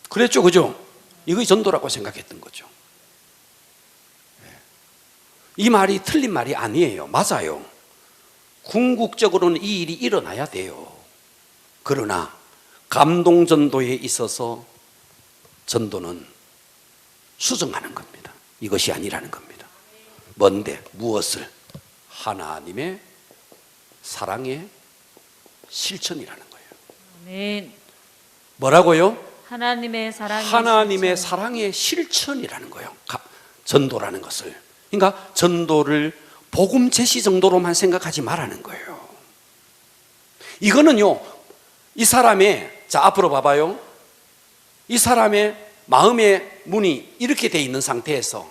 그랬죠, 그죠? 이것이 전도라고 생각했던 거죠. 이 말이 틀린 말이 아니에요. 맞아요. 궁극적으로는 이 일이 일어나야 돼요. 그러나 감동 전도에 있어서 전도는 수정하는 겁니다. 이것이 아니라는 겁니다. 뭔데? 무엇을? 하나님의 사랑의 실천이라는 거예요. 아멘. 뭐라고요? 하나님의 사랑의 하나님의 실천. 사랑의 실천이라는 거예요. 전도라는 것을. 그러니까 전도를 복음 제시 정도로만 생각하지 말라는 거예요. 이거는요, 이 사람의, 자, 앞으로 봐봐요. 이 사람의 마음의 문이 이렇게 돼 있는 상태에서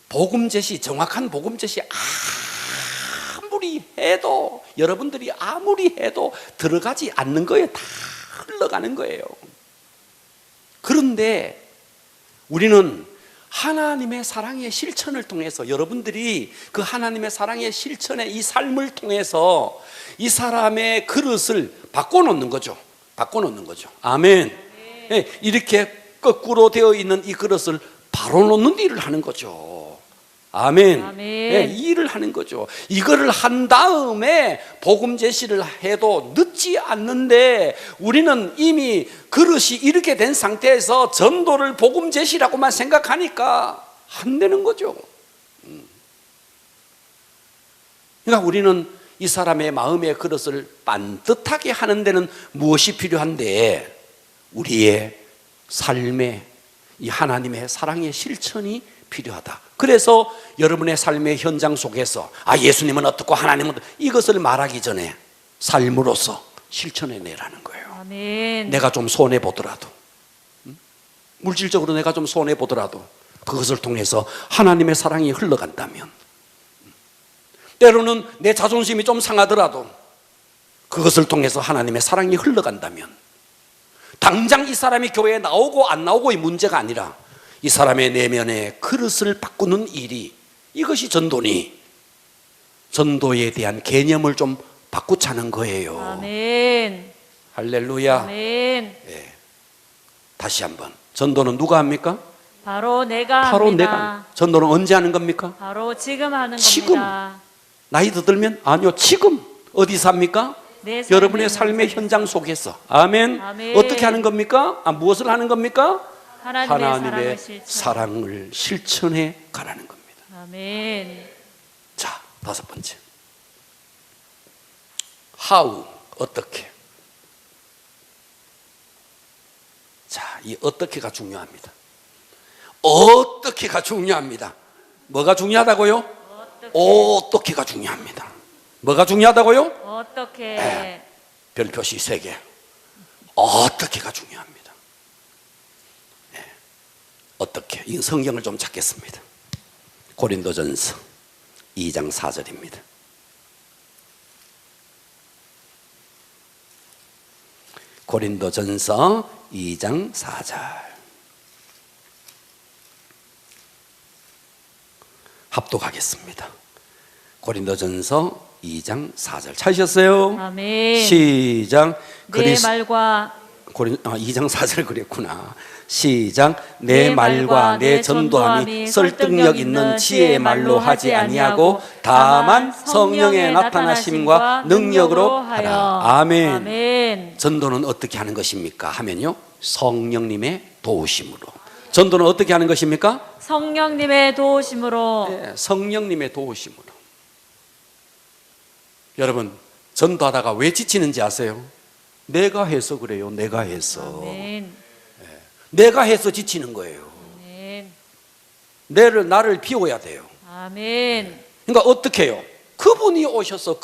복음 제시, 정확한 복음 제시 아무리 해도, 여러분들이 아무리 해도 들어가지 않는 거예요. 다 흘러가는 거예요. 그런데 우리는 하나님의 사랑의 실천을 통해서, 여러분들이 그 하나님의 사랑의 실천의 이 삶을 통해서 이 사람의 그릇을 바꿔놓는 거죠. 바꿔놓는 거죠. 아멘. 네, 이렇게 거꾸로 되어 있는 이 그릇을 바로 놓는 일을 하는 거죠. 아멘. 아멘. 네, 이 일을 하는 거죠. 이거를 한 다음에 복음 제시를 해도 늦지 않는데 우리는 이미 그릇이 이렇게 된 상태에서 전도를 복음 제시라고만 생각하니까 안 되는 거죠. 그러니까 우리는 이 사람의 마음의 그릇을 반듯하게 하는 데는 무엇이 필요한데 우리의 삶에 이 하나님의 사랑의 실천이 필요하다. 그래서 여러분의 삶의 현장 속에서 예수님은 어떻고 하나님은 어떻고, 이것을 말하기 전에 삶으로서 실천해내라는 거예요. 아멘. 내가 좀 손해보더라도, 물질적으로 내가 좀 손해보더라도 그것을 통해서 하나님의 사랑이 흘러간다면, 때로는 내 자존심이 좀 상하더라도 그것을 통해서 하나님의 사랑이 흘러간다면, 당장 이 사람이 교회에 나오고 안 나오고의 문제가 아니라 이 사람의 내면의 그릇을 바꾸는 일이, 이것이 전도니 전도에 대한 개념을 좀 바꾸자는 거예요. 아멘. 할렐루야. 아멘. 예. 다시 한번, 전도는 누가 합니까? 바로 내가 바로 합니다. 내가. 전도는 언제 하는 겁니까? 바로 지금 하는 지금. 겁니다. 나이 더 들면? 아니요, 지금. 어디서 합니까? 내 여러분의 삶의 현장 속에서. 아멘. 아멘. 어떻게 하는 겁니까? 무엇을 하는 겁니까? 하나님의 사랑을 실천해 가라는 겁니다. 아멘. 자, 다섯 번째. how, 어떻게. 자, 이 어떻게가 중요합니다. 어떻게가 중요합니다. 뭐가 중요하다고요? 어떻게가 중요합니다. 뭐가 중요하다고요? 어떻게 별표시 3개. 어떻게가 중요합니다. 네. 어떻게? 이 성경을 좀 찾겠습니다. 고린도전서 2장 4절입니다. 고린도전서 2장 4절. 합독하겠습니다. 고린도전서 2장 4절 찾으셨어요? 아멘. 시작. 내 말과 2장 4절 그랬구나. 시작. 내 말과 내 전도함이 설득력 있는 지혜의 말로 하지 아니하고 다만 성령의 나타나심과 능력으로 하라. 아멘. 아멘. 전도는 어떻게 하는 것입니까? 하면요, 성령님의 도우심으로. 전도는 어떻게 하는 것입니까? 성령님의 도우심으로. 네, 성령님의 도우심으로. 여러분, 전도하다가 왜 지치는지 아세요? 내가 해서 그래요. 내가 해서. 아멘. 내가 해서 지치는 거예요. 아멘. 나를 비워야 돼요. 아멘. 그러니까 어떻게 해요? 그분이 오셔서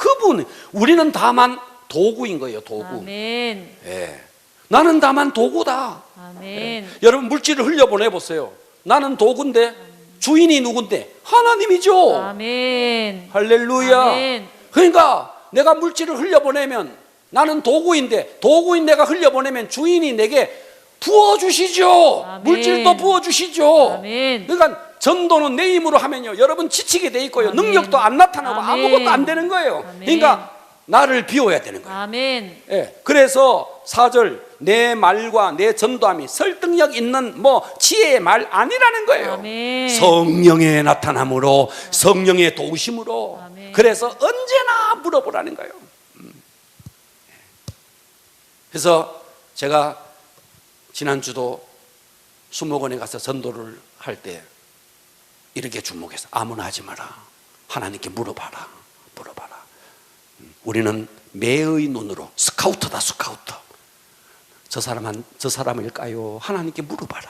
우리는 다만 도구인 거예요. 도구. 아멘. 예. 나는 다만 도구다. 아멘. 여러분, 물질을 흘려보내 보세요. 나는 도구인데 주인이 누군데? 하나님이죠. 아멘. 할렐루야. 아멘. 그러니까 내가 물질을 흘려보내면 나는 도구인데, 도구인 내가 흘려보내면 주인이 내게 부어주시죠. 아멘. 물질도 부어주시죠. 아멘. 그러니까 전도는 내 힘으로 하면요, 여러분 지치게 돼 있고요. 아멘. 능력도 안 나타나고 아멘. 아무것도 안 되는 거예요. 아멘. 그러니까 나를 비워야 되는 거예요. 아멘. 예, 그래서 4절, 내 말과 내 전도함이 설득력 있는 지혜의 말 아니라는 거예요. 아멘. 성령의 나타남으로, 성령의 도우심으로. 아멘. 그래서 언제나 물어보라는 거예요. 그래서 제가 지난주도 수목원에 가서 전도를 할 때 이렇게 주목해서 아무나 하지 마라. 하나님께 물어봐라. 우리는 매의 눈으로 스카우터다. 스카우터. 저 사람일까요? 하나님께 물어봐라.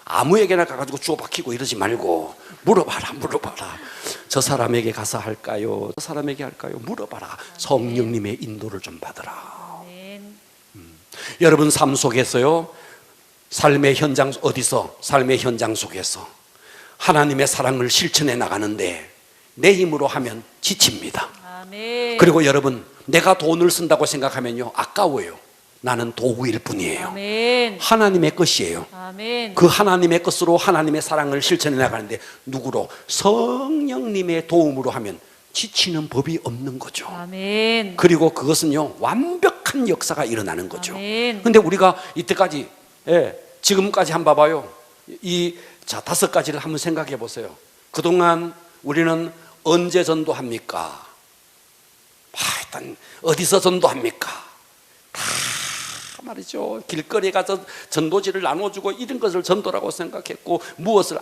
아무에게나 가가지고 주워 박히고 이러지 말고 물어봐라. 저 사람에게 가서 할까요? 저 사람에게 할까요? 물어봐라. 성령님의 인도를 좀 받으라. 아멘. 여러분 삶 속에서요, 삶의 현장 속에서 하나님의 사랑을 실천해 나가는데 내 힘으로 하면 지칩니다. 아멘. 그리고 여러분, 내가 돈을 쓴다고 생각하면요, 아까워요. 나는 도구일 뿐이에요. 아멘. 하나님의 것이에요. 아멘. 그 하나님의 것으로 하나님의 사랑을 실천해 나가는데 누구로? 성령님의 도움으로 하면 지치는 법이 없는 거죠. 아멘. 그리고 그것은요, 완벽한 역사가 일어나는 거죠. 아멘. 근데 우리가 이때까지, 지금까지 한번 봐봐요. 자, 5가지를 한번 생각해 보세요. 그동안 우리는 언제 전도합니까? 일단 어디서 전도합니까? 다 말이죠. 길거리에 가서 전도지를 나눠주고 이런 것을 전도라고 생각했고, 무엇을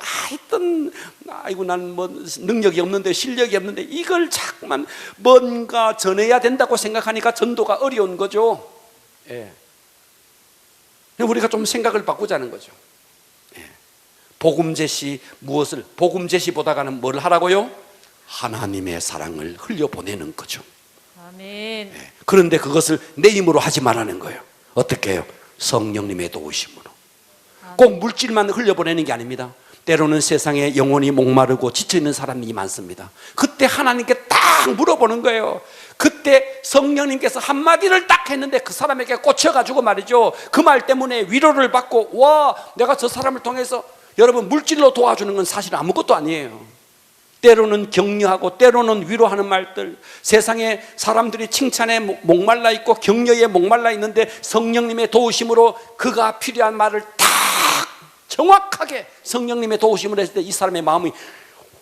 아이고 나는 능력이 없는데 실력이 없는데 이걸 자꾸만 뭔가 전해야 된다고 생각하니까 전도가 어려운 거죠. 우리가 좀 생각을 바꾸자는 거죠. 복음 제시 복음 제시보다가는 뭘 하라고요? 하나님의 사랑을 흘려보내는 거죠. 아멘. 그런데 그것을 내 힘으로 하지 말라는 거예요. 어떻게 해요? 성령님의 도우심으로. 꼭 물질만 흘려보내는 게 아닙니다. 때로는 세상에 영혼이 목마르고 지쳐있는 사람이 많습니다. 그때 하나님께 딱 물어보는 거예요. 그때 성령님께서 한마디를 딱 했는데 그 사람에게 꽂혀가지고 말이죠, 그 말 때문에 위로를 받고, 내가 저 사람을 통해서, 여러분, 물질로 도와주는 건 사실 아무것도 아니에요. 때로는 격려하고 때로는 위로하는 말들, 세상에 사람들이 칭찬에 목말라 있고 격려에 목말라 있는데 성령님의 도우심으로 그가 필요한 말을 딱 정확하게 성령님의 도우심을 했을 때 이 사람의 마음이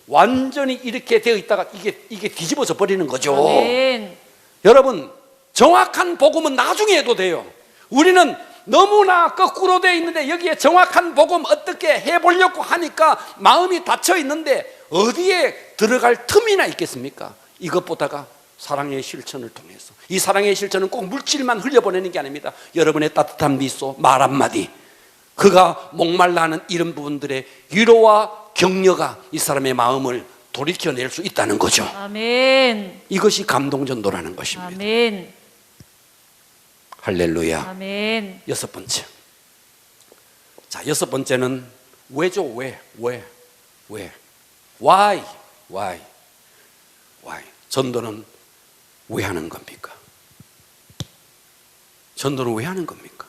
완전히 이렇게 되어 있다가 이게 뒤집어져 버리는 거죠. 아멘. 여러분, 정확한 복음은 나중에 해도 돼요. 우리는 너무나 거꾸로 되어 있는데 여기에 정확한 복음 어떻게 해보려고 하니까 마음이 닫혀 있는데 어디에 들어갈 틈이나 있겠습니까? 이것보다가 사랑의 실천을 통해서, 이 사랑의 실천은 꼭 물질만 흘려보내는 게 아닙니다. 여러분의 따뜻한 미소, 말 한마디, 그가 목말라 하는 이런 부분들의 위로와 격려가 이 사람의 마음을 돌이켜낼 수 있다는 거죠. 아멘. 이것이 감동전도라는 것입니다. 아멘. 할렐루야. 아멘. 여섯 번째. 자, 여섯 번째는 왜죠? 왜? Why? 전도는 왜 하는 겁니까? 전도는 왜 하는 겁니까?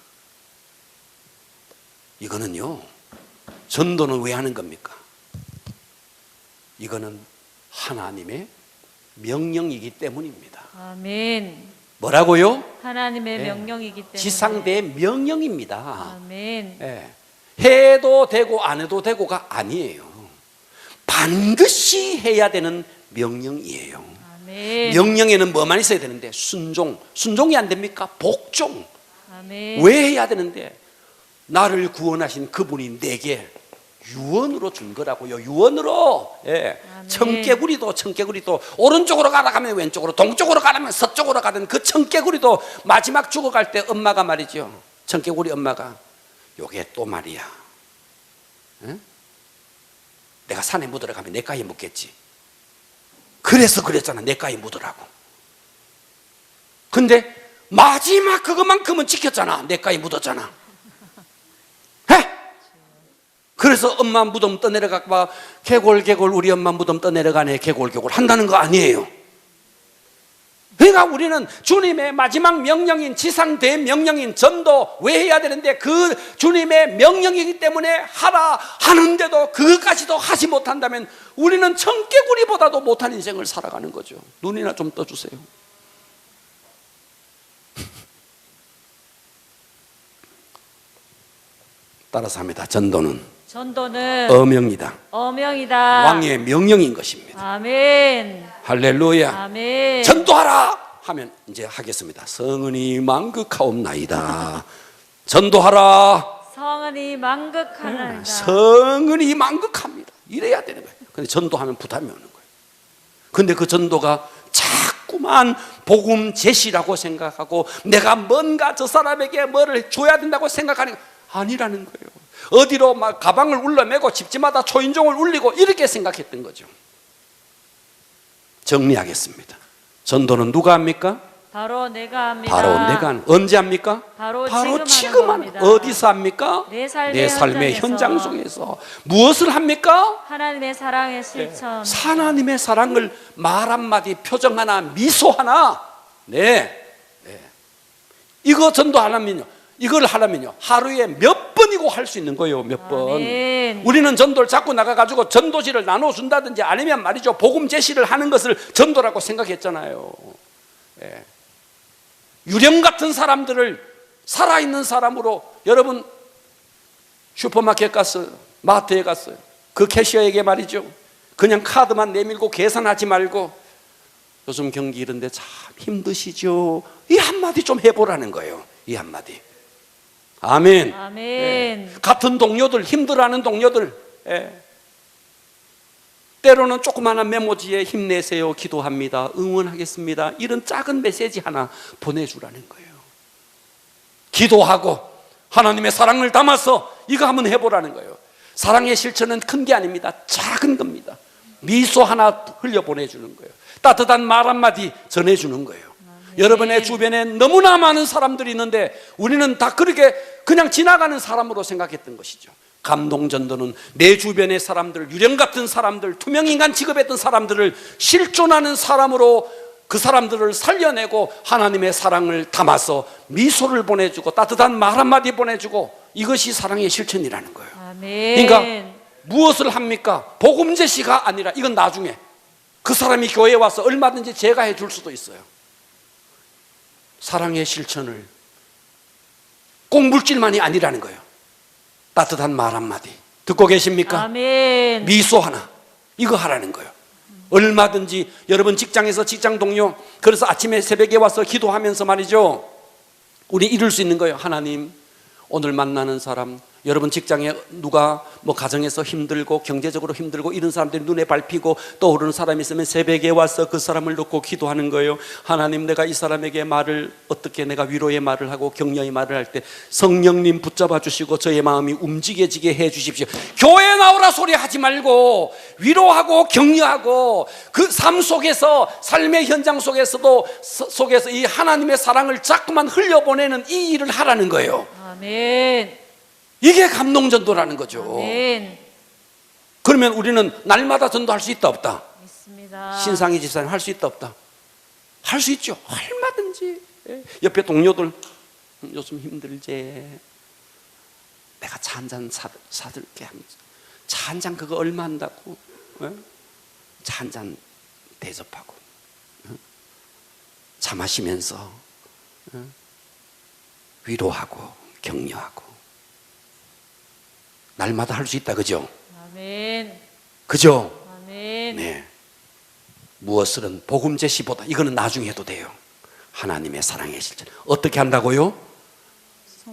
이거는요, 전도는 왜 하는 겁니까? 이거는 하나님의 명령이기 때문입니다. 아멘. 뭐라고요? 하나님의 네. 명령이기 때문에. 지상대의 명령입니다. 아멘. 예. 해도 되고 안 해도 되고가 아니에요. 반드시 해야 되는 명령이에요. 아멘. 명령에는 뭐만 있어야 되는데 순종이 안 됩니까? 복종. 아멘. 왜 해야 되는데? 나를 구원하신 그분이 내게 유언으로 준 거라고요. 유언으로. 예. 아멘. 청개구리도 오른쪽으로 가라 하면 왼쪽으로, 동쪽으로 가라면 서쪽으로 가던 그 청개구리도 마지막 죽어갈 때 엄마가 말이죠. 청개구리 엄마가 요게 또 말이야. 예? 내가 산에 묻으러 가면 내 가에 묻겠지. 그래서 그랬잖아. 내 가에 묻으라고. 근데 마지막 그것만큼은 지켰잖아. 내 가에 묻었잖아. 해? 그래서 엄마 무덤 떠내려가 봐. 개골 우리 엄마 무덤 떠내려가네. 개골 한다는 거 아니에요. 그러니까 우리는 주님의 마지막 명령인 지상 대명령인 전도 왜 해야 되는데 그 주님의 명령이기 때문에 하라 하는데도 그것까지도 하지 못한다면 우리는 청개구리보다도 못한 인생을 살아가는 거죠. 눈이나 좀 떠주세요. 따라서 합니다. 전도는 어명이다. 어명이다. 왕의 명령인 것입니다. 아멘. 할렐루야. 아멘. 전도하라 하면 이제 하겠습니다. 성은이 만극하옵나이다. 전도하라. 성은이 만극하나이다. 성은이 만극합니다. 이래야 되는 거예요. 근데 전도하면 부담이 오는 거예요. 근데 그 전도가 자꾸만 복음 제시라고 생각하고 내가 뭔가 저 사람에게 뭐를 줘야 된다고 생각하는 게 아니라는 거예요. 어디로 막 가방을 울러매고 집집마다 초인종을 울리고 이렇게 생각했던 거죠. 정리하겠습니다. 전도는 누가 합니까? 바로 내가 합니다. 바로 내가 하는. 언제 합니까? 바로 지금 하는. 어디서 합니까? 내 삶의 현장 속에서. 무엇을 합니까? 하나님의 사랑의 실천. 하나님의 사랑을 말 한마디, 표정 하나, 미소 하나. 네. 이거 전도 하려면요. 이걸 하려면요. 하루에 몇 번이고 할 수 있는 거예요. 몇 번. 아멘. 우리는 전도를 자꾸 나가가지고 전도지를 나눠준다든지 아니면 말이죠. 복음 제시를 하는 것을 전도라고 생각했잖아요. 예. 유령 같은 사람들을 살아있는 사람으로 여러분 슈퍼마켓 갔어요. 마트에 갔어요. 그 캐셔에게 말이죠. 그냥 카드만 내밀고 계산하지 말고 요즘 경기 이런데 참 힘드시죠. 이 한마디 좀 해보라는 거예요. 이 한마디. 아멘. 아멘. 예. 같은 동료들, 힘들어하는 동료들, 예. 때로는 조그마한 메모지에 힘내세요, 기도합니다, 응원하겠습니다, 이런 작은 메시지 하나 보내주라는 거예요. 기도하고 하나님의 사랑을 담아서 이거 한번 해보라는 거예요. 사랑의 실천은 큰 게 아닙니다. 작은 겁니다. 미소 하나 흘려 보내주는 거예요. 따뜻한 말 한마디 전해주는 거예요. 여러분의 주변에 너무나 많은 사람들이 있는데 우리는 다 그렇게 그냥 지나가는 사람으로 생각했던 것이죠. 감동전도는 내 주변의 사람들, 유령 같은 사람들, 투명인간 취급했던 사람들을 실존하는 사람으로 그 사람들을 살려내고 하나님의 사랑을 담아서 미소를 보내주고 따뜻한 말 한마디 보내주고 이것이 사랑의 실천이라는 거예요. 아멘. 그러니까 무엇을 합니까? 복음 제시가 아니라 이건 나중에 그 사람이 교회에 와서 얼마든지 제가 해줄 수도 있어요. 사랑의 실천을 꼭 물질만이 아니라는 거예요. 따뜻한 말 한마디 듣고 계십니까? 아멘. 미소 하나 이거 하라는 거예요. 얼마든지 여러분 직장에서 직장 동료 그래서 아침에 새벽에 와서 기도하면서 말이죠 우리 이룰 수 있는 거예요. 하나님 오늘 만나는 사람 여러분 직장에 누가 뭐 가정에서 힘들고 경제적으로 힘들고 이런 사람들이 눈에 밟히고 떠오르는 사람이 있으면 새벽에 와서 그 사람을 놓고 기도하는 거예요. 하나님, 내가 이 사람에게 말을 어떻게 내가 위로의 말을 하고 격려의 말을 할 때 성령님 붙잡아 주시고 저의 마음이 움직여지게 해 주십시오. 교회 나오라 소리 하지 말고 위로하고 격려하고 그 삶 속에서, 삶의 현장 속에서도 속에서 이 하나님의 사랑을 자꾸만 흘려보내는 이 일을 하라는 거예요. 아멘. 이게 감동전도라는 거죠. 아멘. 그러면 우리는 날마다 전도할 수 있다 없다? 있습니다. 신상희 집사님 할 수 있다 없다? 할 수 있죠. 얼마든지. 옆에 동료들 요즘 힘들지, 내가 차 한 잔 사들게 하면서 차 한 잔 그거 얼마 한다고? 차 한 잔 대접하고 차 마시면서 위로하고 격려하고 날마다 할 수 있다, 그죠? 아멘. 그죠? 아멘. 네. 무엇을은 복음 제시보다, 이거는 나중에 해도 돼요. 하나님의 사랑의 실천 어떻게 한다고요?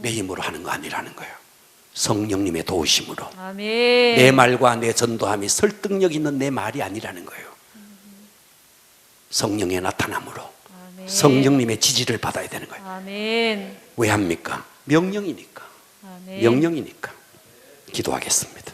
내 힘으로 하는 거 아니라는 거예요. 성령님의 도우심으로. 아멘. 내 말과 내 전도함이 설득력 있는 내 말이 아니라는 거예요. 성령의 나타남으로, 아멘. 성령님의 지지를 받아야 되는 거예요. 아멘. 왜 합니까? 명령이니까. 아멘. 명령이니까. 기도하겠습니다.